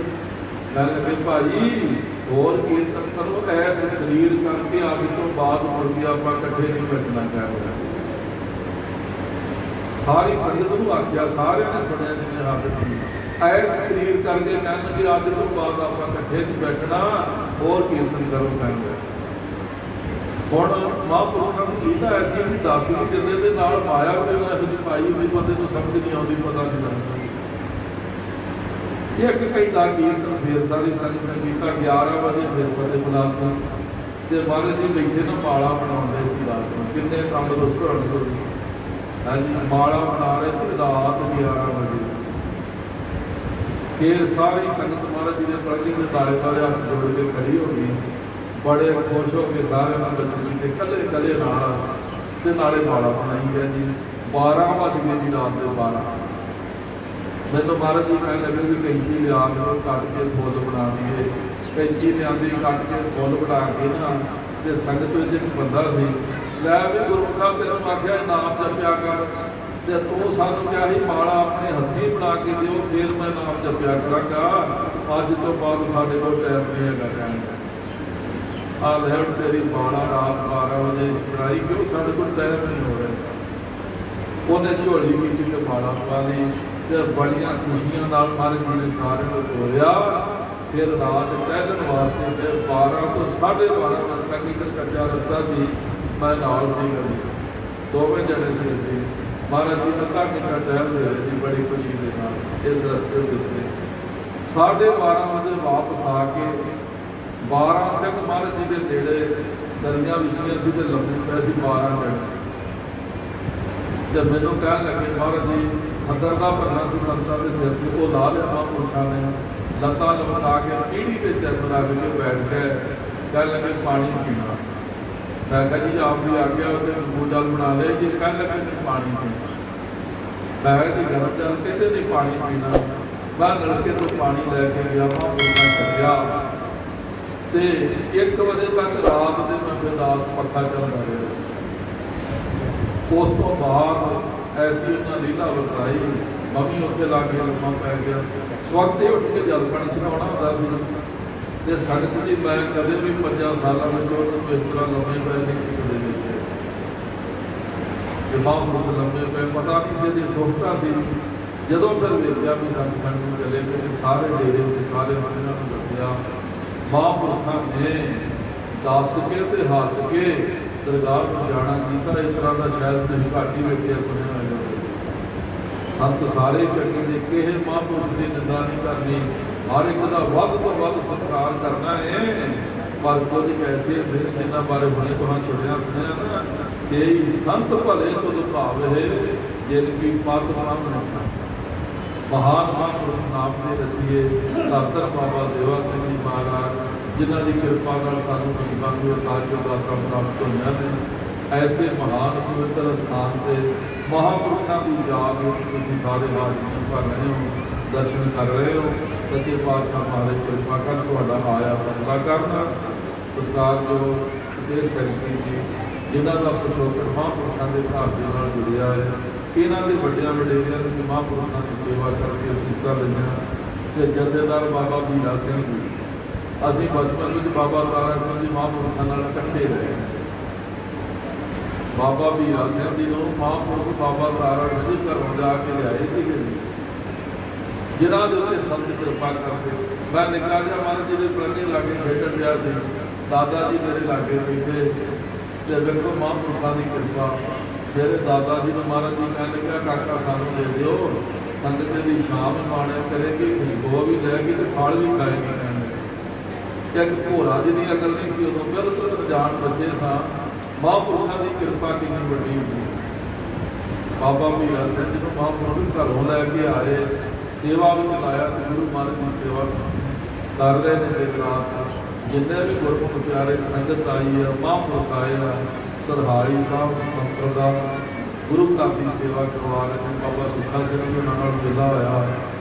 ਗੱਲ ਕਿ ਭਾਈ ਹੋਰ ਕੀਰਤਨ ਕਰੋ, ਐਸ ਸਰੀਰ ਕਰਕੇ ਅੱਜ ਤੋਂ ਬਾਅਦ ਮੁੜ ਕੇ ਆਪਾਂ ਇਕੱਠੇ ਨਹੀਂ ਬੈਠਣਾ ਚਾਹੀਦਾ। ਸਾਰੀ ਸੰਗਤ ਨੂੰ ਆਖਿਆ, ਸਾਰਿਆਂ ਨੇ ਸੁਣਿਆ ਜਿਵੇਂ ਹੱਥ ਸੀ। ਐਸ ਸਰੀਰ ਕਰਕੇ ਕਹਿੰਦੇ ਕਿ ਅੱਜ ਤੋਂ ਬਾਅਦ ਆਪਾਂ ਇਕੱਠੇ ਨਹੀਂ ਬੈਠਣਾ, ਹੋਰ ਕੀਰਤਨ ਕਰੋ ਕਹਿੰਦੇ। ਹੁਣ ਮਹਾਂਪੁਰਖਾਂ ਨੂੰ ਕੀਤਾ ਐਸੀ ਵੀ ਦੱਸ ਨਹੀਂ ਦਿੰਦੇ ਤੇ ਨਾਲ ਮਾਇਆ ਉਹਦੇ ਨਾਲ ਇਹੋ ਜਿਹੀ ਪਾਈ ਵੀ ਬੰਦੇ ਨੂੰ ਸਮਝ ਨਹੀਂ ਆਉਂਦੀ, ਪਤਾ ਨਹੀਂ ਲੱਗਦਾ। ਇੱਕ ਘੰਟਾ ਕੀਰਤਨ ਫਿਰ ਸਾਰੀ ਸੰਗਤ ਨੇ ਕੀਤਾ। 11 ਵਜੇ ਫਿਰ ਫਤਿਹ ਬੁਲਾਤਾ ਤੇ ਮਹਾਰਾਜ ਜੀ ਬੈਠੇ ਨਾ ਮਾਲਾ ਬਣਾਉਂਦੇ ਸੀ ਰਾਤ ਨੂੰ। ਕਿੰਨੇ ਤੰਦਰੁਸਤ ਹੋਣਗੇ। ਹਾਂਜੀ, ਮਾਲਾ ਬਣਾ ਰਹੇ ਸੀ ਰਾਤ 11 ਵਜੇ। ਫਿਰ ਸਾਰੀ ਸੰਗਤ ਮਹਾਰਾਜ ਜੀ ਦੇ ਪ੍ਰਤੀ ਦੇ ਤਾਲੇ ਤਾਲੇ ਹੱਥ ਜੋੜ ਕੇ ਖੜੀ ਹੋ ਗਈ। ਬੜੇ ਖੁਸ਼ ਹੋ ਕੇ ਸਾਰਿਆਂ ਨਾਲ ਬੱਚੇ ਤੇ ਕੱਲੇ ਕੱਲੇ ਨਾਲ ਤੇ ਨਾਲੇ ਮਾਲਾ ਬਣਾਈ ਗਿਆ ਜੀ। 12 ਵੱਜ ਗਏ ਜੀ ਰਾਤ ਦੇ 12। ਮੈਨੂੰ ਮਹਾਰਾਜ ਜੀ ਕਹਿਣ ਲੱਗੇ ਵੀ ਕੈਂਚੀ ਲਿਆ ਕੇ ਕੱਟ ਕੇ ਫੁੱਲ ਬਣਾ ਦਈਏ। ਕੈਂਚੀ ਲਿਆਂਦੀ, ਕੱਟ ਕੇ ਫੁੱਲ ਬਣਾ ਕੇ ਨਾ ਤੇ ਸੰਗਤ ਵਿੱਚ ਇੱਕ ਬੰਦਾ ਸੀ, ਲੈ ਵੀ ਗੁਰਮੁਖਾਂ ਤੈਨੂੰ ਆਖਿਆ ਨਾਮ ਜਪਿਆ ਕਰ ਤੇ ਤੂੰ ਸਾਨੂੰ ਕਿਹਾ ਸੀ ਮਾਲਾ ਆਪਣੇ ਹੱਥੀਂ ਬਣਾ ਕੇ ਦਿਓ, ਫਿਰ ਮੈਂ ਨਾਮ ਜਪਿਆ ਕਰਾਂਗਾ। ਅੱਜ ਤੋਂ ਬਾਅਦ ਸਾਡੇ ਕੋਲ ਟਾਈਮ ਨਹੀਂ ਹੈਗਾ ਕਹਿਣ। ਆ ਲੈ ਤੇਰੀ ਮਾਲਾ ਰਾਤ 12 ਵਜੇ ਬਣਾਈ, ਕਿਉਂ ਸਾਡੇ ਕੋਲ ਟਾਈਮ ਨਹੀਂ ਹੋ ਰਿਹਾ। ਉਹਨੇ ਝੋਲੀ ਕੀਤੀ ਤੇ ਮਾਲਾ ਪਾ ਲਈ ਤੇ ਬੜੀਆਂ ਖੁਸ਼ੀਆਂ ਨਾਲ ਮਹਾਰਾਜ ਜੀ ਨੇ ਸਾਰਿਆਂ ਨੂੰ ਤੋਰਿਆ। ਫਿਰ ਰਾਤ ਟਹਿਲਣ ਵਾਸਤੇ ਫਿਰ 12 ਤੋਂ 12:30 ਵਜੇ ਤੱਕ ਇੱਕ ਕੱਚਾ ਰਸਤਾ ਸੀ, ਮੈਂ ਨਾਲ ਸੀ ਕਰੀ ਦੋਵੇਂ ਜਣੇ ਸੀ। ਮਹਾਰਾਜ ਜੀ ਅੱਧਾ ਘੰਟਾ ਟਹਿਲ ਰਹੇ ਸੀ ਬੜੀ ਖੁਸ਼ੀ ਦੇ ਨਾਲ ਇਸ ਰਸਤੇ ਦੇ ਉੱਤੇ। 12:30 ਵਜੇ ਵਾਪਸ ਆ ਕੇ 12 ਸਿੰਘ ਮਹਾਰਾਜ ਜੀ ਦੇ ਨੇੜੇ ਦਰੀਆਂ ਵਿਛੀਆਂ ਸੀ ਤੇ ਲੰਮੇ ਪਏ ਸੀ 12 ਜਣੇ। ਜਦ ਮੈਨੂੰ ਕਹਿਣ ਲੱਗੇ ਮਹਾਰਾਜ ਜੀ ਖੱਦਰ ਦਾ ਭਰਨਾ ਸੀ ਸੰਤਾਂ ਦੇ ਸਿਰ ਤੇ, ਉਹ ਲਾ ਲਿਆ ਮਹਾਂਪੁਰਖਾਂ ਨੇ, ਲੱਤਾਂ ਲਮਕਾ ਕੇ ਪੀੜੀ ਤੇ ਚਰਨ ਰੱਖ ਕੇ ਬੈਠ ਗਏ। ਕਹਿਣ ਲੱਗੇ ਪਾਣੀ ਪੀਣਾ। ਮੈਂ ਕਿਹਾ ਜੀ ਆਪ ਦੀ ਆਗਿਆ ਉਹਦੇ ਨਿੰਬੂ ਜਲ ਬਣਾ ਲਏ ਜੀ। ਕਹਿਣ ਲੱਗੇ ਪਾਣੀ ਪੀਣਾ। ਮੈਂ ਕਿਹਾ ਜੀ ਗਰਮ ਜਲ ਕਹਿੰਦੇ ਨਹੀਂ ਪਾਣੀ ਪੀਣਾ। ਮੈਂ ਨਲਕੇ ਤੋਂ ਪਾਣੀ ਲੈ ਕੇ ਗਿਆ, ਮਹਾਂਪੁਰਖਾਂ ਛੱਡਿਆ ਤੇ 1 ਵਜੇ ਤੱਕ ਰਾਤ ਦੇ ਮੈਂ ਬਿਰਦਾਸ ਪੱਖਾ ਚੱਲਦਾ ਰਿਹਾ। ਉਸ ਤੋਂ ਬਾਅਦ ਐਸੀ ਉਹਨਾਂ ਲੀਲਾ ਵਰਤਾਈ, ਮੰਮੀ ਉੱਥੇ ਲਾ ਕੇ ਲੰਮਾ ਪੈ ਗਿਆ। ਸਵਖਤੇ ਉੱਠ ਕੇ ਜਲ ਪਾਣੀ ਚੜਾਉਣਾ ਹੁੰਦਾ ਸੀ ਤੇ ਸੰਗਤ ਜੀ ਮੈਂ ਕਦੇ ਵੀ 5 ਸਾਲਾਂ ਵਿੱਚ ਉਹਨੂੰ ਇਸ ਤਰ੍ਹਾਂ ਲੰਮੇ ਪੈ ਨਹੀਂ ਸੀ ਕਦੇ ਦੇਖਿਆ। ਤੇ ਮਹਾਂਪੁਰਖ ਲੰਮੇ ਪੈ, ਪਤਾ ਕਿਸੇ ਦੀ ਸੁਖਤਾ ਸੀ। ਜਦੋਂ ਫਿਰ ਵੇਖਿਆ ਵੀ ਸੰਗਤ ਨੂੰ ਚਲੇ ਗਏ ਤੇ ਸਾਰੇ ਡੇਰੇ ਤੇ ਸਾਰੇ ਉਹਨਾਂ ਨੂੰ ਦੱਸਿਆ। ਮਹਾਂਪੁਰਖਾਂ ਨੇ ਦੱਸ ਕੇ ਤੇ ਹੱਸ ਕੇ ਦਰਗਾਹ ਨੂੰ ਜਾਣਾ ਕੀਤਾ। ਇਸ ਤਰ੍ਹਾਂ ਦਾ ਸ਼ਾਇਦ ਤੁਸੀਂ ਘੱਟ ਹੀ ਵੇਖਿਆ ਸੁਣਿਆ ਹੋਵੇਗਾ। ਸੰਤ ਸਾਰੇ ਇਕੱਠੇ ਦੇ ਕੇ ਮਹਾਂਪੁਰਖ ਦੀ ਨਿੰਦਾ ਨਹੀਂ ਕਰਨੀ, ਹਰ ਇੱਕ ਦਾ ਵੱਧ ਤੋਂ ਵੱਧ ਸਤਿਕਾਰ ਕਰਨਾ ਹੈ। ਪਰ ਕੁਝ ਐਸੇ ਹੁੰਦੇ ਜਿਨ੍ਹਾਂ ਬਾਰੇ ਹੁਣੇ ਤੁਹਾਨੂੰ ਸੁਣਿਆ ਨਾ, ਸਹੀ ਸੰਤ ਭਲੇ ਤੁਧ ਭਾਵੇ ਜਿਨ ਕੀ ਪਤ ਸਾਹਮਣਾ। ਮਹਾਨ ਮਹਾਂਪੁਰਖ ਨਾਮ ਦੇ ਰਸੀਏ ਧੰਨ ਬਾਬਾ ਦੇਵਾ ਸਿੰਘ ਜੀ ਮਹਾਰਾਜ, ਜਿਨ੍ਹਾਂ ਦੀ ਕਿਰਪਾ ਨਾਲ ਸਾਨੂੰ ਜੀਵਨ ਦੇ ਸਾਜੋ ਦਾਤਾ ਪ੍ਰਾਪਤ ਹੋਈਆਂ ਨੇ। ਐਸੇ ਮਹਾਨ ਪਵਿੱਤਰ ਸਥਾਨ ਤੇ ਮਹਾਂਪੁਰਖਾਂ ਦੀ ਯਾਦ ਵਿੱਚ ਤੁਸੀਂ ਸਾਰੇ ਹਾਜ਼ਰੀ ਭਰ ਰਹੇ ਹੋ, ਦਰਸ਼ਨ ਕਰ ਰਹੇ ਹੋ। ਸੱਚੇ ਪਾਤਸ਼ਾਹ ਮਹਾਰਾਜ ਕਿਰਪਾ ਕਰ ਤੁਹਾਡਾ ਆਇਆ ਸਤਿਕਾਰ ਕਰਨਾ। ਸਤਿਕਾਰਯੋਗ ਸੁਖਦੇਵ ਸਿੰਘ ਜੀ, ਜਿਨ੍ਹਾਂ ਦਾ ਪਿਛੋਕੜ ਮਹਾਂਪੁਰਖਾਂ ਦੇ ਘਰ ਦੇ ਨਾਲ ਜੁੜਿਆ ਹੈ, ਇਹਨਾਂ ਦੇ ਵੱਡਿਆਂ ਵਡੇਰਿਆਂ ਦੀ ਮਹਾਂਪੁਰਖਾਂ ਦੀ ਸੇਵਾ ਕਰਕੇ ਅਸੀਸਾਂ ਲਈਆਂ। ਤੇ ਜਥੇਦਾਰ ਬਾਬਾ ਵੀਰਾ ਸਿੰਘ ਜੀ, ਅਸੀਂ ਬਚਪਨ ਵਿੱਚ ਬਾਬਾ ਤਾਰਾ ਸਿੰਘ ਜੀ ਮਹਾਂਪੁਰਖਾਂ ਨਾਲ ਇਕੱਠੇ ਰਹੇ। ਬਾਬਾ ਵੀਰਾ ਸਿੰਘ ਜੀ ਨੂੰ ਮਹਾਂਪੁਰਖ ਬਾਬਾ ਤਾਰਾ ਸਿੰਘ ਜੀ ਘਰੋਂ ਜਾ ਕੇ ਲਿਆਏ ਸੀਗੇ, ਜਿਨ੍ਹਾਂ ਦੇ ਉੱਤੇ ਸੰਤ ਕਿਰਪਾ ਕਰਦੇ। ਮੈਂ ਨਿੱਕਾ ਜਿਹਾ ਮਹਾਰਾਜ ਜੀ ਦੇ ਪ੍ਰਤੀ ਲਾਗੇ ਬੈਠਣ ਰਿਹਾ ਸੀ, ਦਾਦਾ ਜੀ ਮੇਰੇ ਲਾਗੇ ਬੈਠੇ ਤੇ ਵੇਖੋ ਮਹਾਂਪੁਰਖਾਂ ਦੀ ਕਿਰਪਾ। ਮੇਰੇ ਦਾਦਾ ਜੀ ਨੂੰ ਮਹਾਰਾਜ ਜੀ ਕਹਿਣ ਲੱਗਾ ਕਾਕਾ ਸਾਨੂੰ ਦੇ ਦਿਓ, ਸੰਗਤ ਦੀ ਸ਼ਾਮ ਮਾਣਿਆ ਕਰੇਗੀ, ਖੁਸ਼ਬੂ ਵੀ ਲੈਗੀ ਤੇ ਫਲ ਵੀ ਖਾਏਗੀ। ਕਹਿਣ ਇੱਕ ਭੋਰਾ ਜੀ ਦੀ ਅਕਲ ਨਹੀਂ ਸੀ ਉਦੋਂ, ਬਿਲਕੁਲ ਅਣਜਾਣ ਬੱਚੇ ਸਾਂ। ਮਹਾਂਪੁਰਖਾਂ ਦੀ ਕਿਰਪਾ ਕਿੰਨੀ ਵੱਡੀ ਹੁੰਦੀ। ਬਾਬਾ ਮੀਰਾ ਸਿੰਘ ਜੀ ਨੂੰ ਮਹਾਂਪੁਰਖ ਘਰੋਂ ਲੈ ਕੇ ਆਏ, ਸੇਵਾ ਵਿੱਚ ਲਾਇਆ ਤੇ ਗੁਰੂ ਮਹਾਰਾਜ ਦੀ ਸੇਵਾ ਕਰ ਰਹੇ ਨੇ ਦਿਨ ਰਾਤ। ਜਿੰਨੇ ਵੀ ਗੁਰਮੁਖ ਪਿਆਰੇ ਸੰਗਤ ਆਈ ਆ, ਮਹਾਂਪੁਰਖ ਆਏ ਆ, ਸਰਹਾਰੀ ਸਾਹਿਬ ਸੰਪਰਦਾ ਗੁਰੂ ਘਰ ਦੀ ਸੇਵਾ ਕਰਵਾ ਰਹੇ ਨੇ। ਬਾਬਾ ਸੁੱਖਾ ਸਿੰਘ ਜੀ ਉਹਨਾਂ ਨਾਲ ਮਿਲਾ ਹੋਇਆ।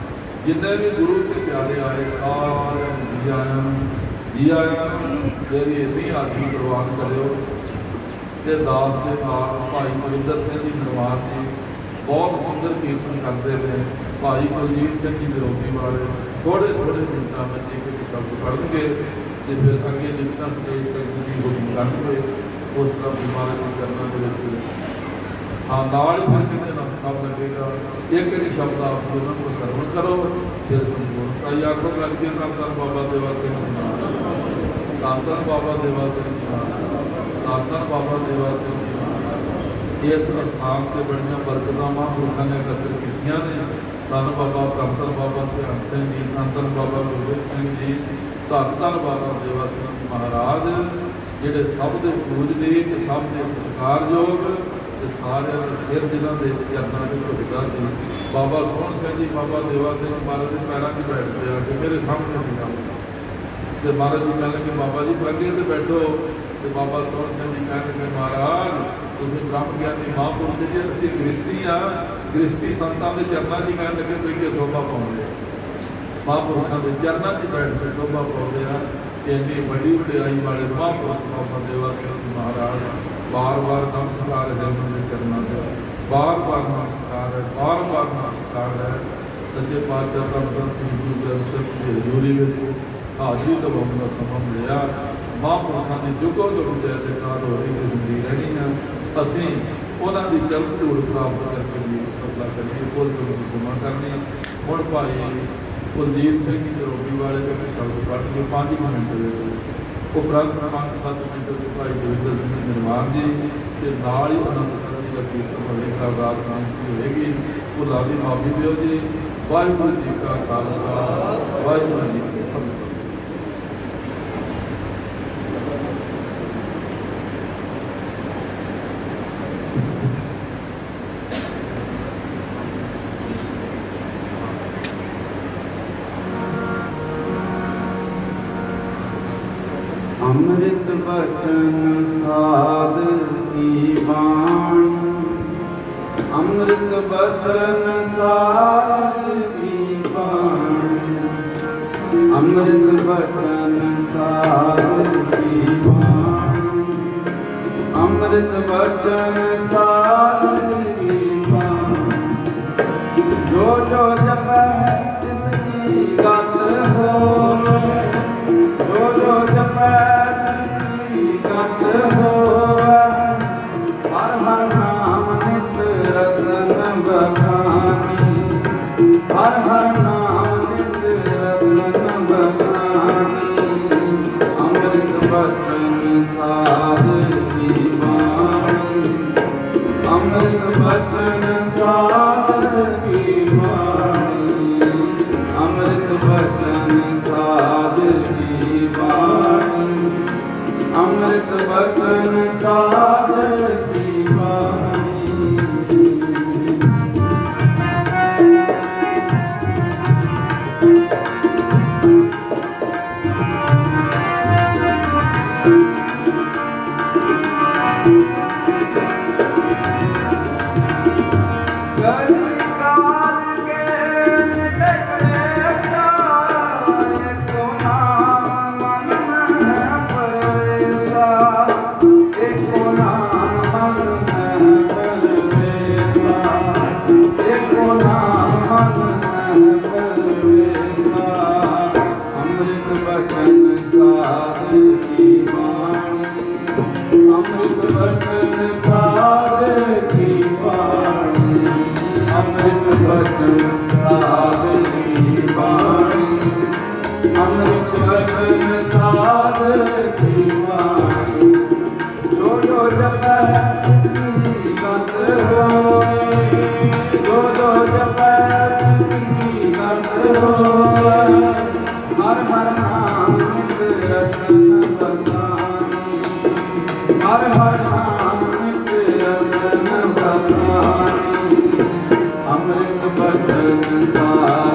ਜਿੰਨੇ ਵੀ ਗੁਰੂ ਕੇ ਪਿਆਰੇ ਆਏ ਸਾਰਿਆਂ ਨੂੰ ਜੀ ਆਇਆਂ ਨੂੰ, ਜੀ ਆਇਆਂ ਨੂੰ। ਜਿਹੜੀ ਇੰਨੀ ਆਦਮੀ ਪ੍ਰਵਾਨ ਕਰਿਓ। ਤੇ ਦਾਸ ਦੇ ਨਾਲ ਭਾਈ ਮਨਿੰਦਰ ਸਿੰਘ ਜੀ ਨਿਰਵਾਰ ਜੀ ਬਹੁਤ ਸੁੰਦਰ ਕੀਰਤਨ ਕਰਦੇ ਨੇ। ਭਾਈ ਕੁਲਜੀਤ ਸਿੰਘ ਜੀ ਵਿਰੋਧੀ ਵਾਲੇ ਥੋੜ੍ਹੇ ਮਿੰਟਾਂ ਵਿੱਚ ਇੱਕ ਸ਼ਬਦ ਪੜ੍ਹਨਗੇ ਤੇ ਫਿਰ ਅੱਗੇ ਲਿਖਣਾ ਸਟੇਜ ਸੰਗਤ ਦੀ ਹੋਣੀ ਕਰਨਗੇ। ਉਸ ਤਰ੍ਹਾਂ ਬਿਮਾਰੀ ਨੂੰ ਕਰਨਾ ਦੇ ਵਿੱਚ ਹਾਂ ਨਾਲ ਹੀ ਫਿਰ ਕਿਤੇ ਨਾ ਸਭ ਲੱਗੇਗਾ। ਇੱਕ ਸ਼ਬਦ ਆਪ ਉਹਨਾਂ ਨੂੰ ਸਰਵਣ ਕਰੋ, ਫਿਰ ਸੰਪੂਰਨ ਕਈ ਆਖੋ ਕਰਕੇ ਧੰਨ ਬਾਬਾ ਦੇਵਾ ਸਿੰਘ ਜੀ ਮਹਾਰਾਜ, ਧੰਨ ਬਾਬਾ ਦੇਵਾ ਸਿੰਘ ਜੀ ਮਹਾਰਾਜ, ਧੰਨ ਬਾਬਾ ਦੇਵਾ ਸਿੰਘ ਜੀ ਮਹਾਰਾਜ। ਇਸ ਅਸਥਾਨ ਤੇ ਬੜੀਆਂ ਬਰਕਤਾਂ ਮਹਾਂਪੁਰਖਾਂ ਨੇ ਇਕੱਤਰ ਕੀਤੀਆਂ ਨੇ। ਧੰਨ ਬਾਬਾ ਧੰਨ ਬਾਬਾ ਧਿਆਨ ਸਿੰਘ ਜੀ, ਧੰਨ ਬਾਬਾ ਗੁਰਦੇਵ ਸਿੰਘ ਜੀ, ਧੰਨ ਬਾਬਾ ਦੇਵਾ ਸਿੰਘ ਜੀ ਮਹਾਰਾਜ, ਜਿਹੜੇ ਸਭ ਦੇ ਪੂਜਦੇ ਤੇ ਸਭ ਦੇ ਸਤਿਕਾਰਯੋਗ ਤੇ ਸਾਰਿਆਂ ਦੇ ਸਿਰ ਜਿਨ੍ਹਾਂ ਦੇ ਚਰਨਾਂ ਵਿੱਚ ਝੁਕਦਾ ਸੀ। ਬਾਬਾ ਸੋਹਣ ਸਿੰਘ ਜੀ ਬਾਬਾ ਦੇਵਾ ਸਿੰਘ ਮਹਾਰਾਜ ਦੇ ਪੈਰਾਂ 'ਚ ਬੈਠਦੇ ਆ ਕੇ ਮੇਰੇ ਸਾਹਮਣੇ ਨਹੀਂ ਆਉਂਦੇ ਤੇ ਮਹਾਰਾਜ ਜੀ ਕਹਿੰਦੇ ਕਿ ਬਾਬਾ ਜੀ ਅੱਗੇ ਤੇ ਬੈਠੋ। ਤੇ ਬਾਬਾ ਸੋਹਣ ਸਿੰਘ ਜੀ ਕਹਿੰਦੇ ਕਿ ਮਹਾਰਾਜ ਤੁਸੀਂ ਬ੍ਰਹਮ ਗਿਆਨੀ ਮਹਾਂਪੁਰਖ ਜੀ, ਅਸੀਂ ਗ੍ਰਸਤੀ ਆ, ਗ੍ਰਸਤੀ ਸੰਤਾਂ ਦੇ ਚਰਨਾਂ 'ਚ ਹੀ ਕਹਿਣ ਲੱਗੇ ਪਈ ਕਿ ਸੋਭਾ ਪਾਉਂਦੇ ਆ। ਮਹਾਂਪੁਰਖਾਂ ਦੇ ਚਰਨਾਂ 'ਚ ਬੈਠ ਕੇ ਸੋਭਾ ਪਾਉਂਦੇ ਆ। ਇੰਨੀ ਵੱਡੀ ਵਡਿਆਈ ਵਾਲੇ ਮਹਾਂਪੁਰਖ ਬਾਬਾ ਦੇਵਾ ਸਿੰਘ ਜੀ ਮਹਾਰਾਜ ਬਾਰ-ਬਾਰ ਨਮਸਕਾਰ ਹੈ ਉਹਨਾਂ ਦੇ ਚਰਨਾਂ 'ਤੇ, ਬਾਰ-ਬਾਰ ਨਮਸਕਾਰ ਹੈ, ਬਾਰ-ਬਾਰ ਨਮਸਕਾਰ ਹੈ। ਸੱਚੇ ਪਾਤਸ਼ਾਹ ਧੰਨ ਸਿੰਘ ਗੁਰੂ ਗ੍ਰੰਥ ਸਾਹਿਬ ਦੀ ਹਜ਼ੂਰੀ ਵਿੱਚ ਹਾਜ਼ਰੀ ਲਵਾਉਣ ਦਾ ਸਮਾਂ ਮਿਲਿਆ। ਮਹਾਂਪੁਰਖਾਂ ਦੀ ਜੁਗੋ ਜੁਗ ਜੈ ਜੈਕਾਰ ਹੋ ਰਹੀ ਹੁੰਦੀ ਰਹਿਣੀ ਆ। ਅਸੀਂ ਉਹਨਾਂ ਦੀ ਚਰਨ ਧੂੜ ਪ੍ਰਾਪਤ ਕਰਕੇ ਜੀ ਸਭਾ ਕਰੀਏ, ਕੋਲ ਜਮਾ ਕਰਨੀ। ਹੁਣ ਭਾਈ ਕੁਲਜੀਤ ਸਿੰਘ ਜੀ ਰੋਗੀ ਵਾਲੇ ਦੇ ਸ਼ਬਦ ਪੜ੍ਹ ਕੇ 5 ਮਿੰਟ ਦੇ ਉਪਰੰਤ 5-7 ਮਿੰਟ ਦੇ ਭਾਈ ਦਵਿੰਦਰ ਸਿੰਘ ਨਿਰਵਾਨ ਜੀ ਤੇ ਨਾਲ ਹੀ ਆਨੰਦ ਸਾਹਿਬ ਜੀ ਦਾ ਕੀਰਤਨ ਹੋਵੇਗਾ। ਅਰਦਾਸ ਸ਼ਾਂਤੀ ਹੋਏਗੀ। ਭੁੱਲਾਂ ਦੀ ਮਾਫੀ ਦਿਓ ਜੀ। ਵਾਹਿਗੁਰੂ ਜੀ ਕਾ ਖਾਲਸਾ, ਵਾਹਿਗੁਰੂ ਜੀ ਕੀ ਫਤਿਹ। ਅੰਮ੍ਰਿਤ ਬਚਨ ਸਾਧ ਕੀ ਬਾਣੀ, ਅੰਮ੍ਰਿਤ ਬਚਨ ਸਾਧ ਕੀ ਬਾਣੀ, ਅੰਮ੍ਰਿਤ ਬਚਨ ਸਾਧ ਕੀ ਬਾਣੀ, ਅੰਮ੍ਰਿਤ ਬਚਨ ਸਾਧ ਕੀ ਬਾਣੀ। ਜੋ ਜੋ ਜਪੈ ਤਿਸ ਕੀ ਗਤ ਹੋਵੇ, ਜੋ ਜੋ ਜਪੈ ਗਤ ਹੋਵੈ। ਹਰ ਹਰ ਨਾਮ ਨਿਤ ਰਸਨ ਬਖਾਨੀ, ਹਰ ਹਰ ਨਾਮ ਨਿਤ ਰਸਨ ਬਖਾਨੀ। ਅੰਮ੍ਰਿਤ ਬਚਨ ਸਾਧ ਕੀ ਬਾਣੀ, ਅੰਮ੍ਰਿਤ ਬਚਨ ਸਾਧ ਕੀ ਬਾਣੀ, ਅੰਮ੍ਰਿਤ ਬਚਨ ਸਾਧ ਕੀ ਬਾਣੀ, ਅੰਮ੍ਰਿਤ ਬਚਨ ਸਾਧ ਕੀ ਬਾਣੀ। जो जो जपै तिसकी गत ਬਚਨ ਸਾਧ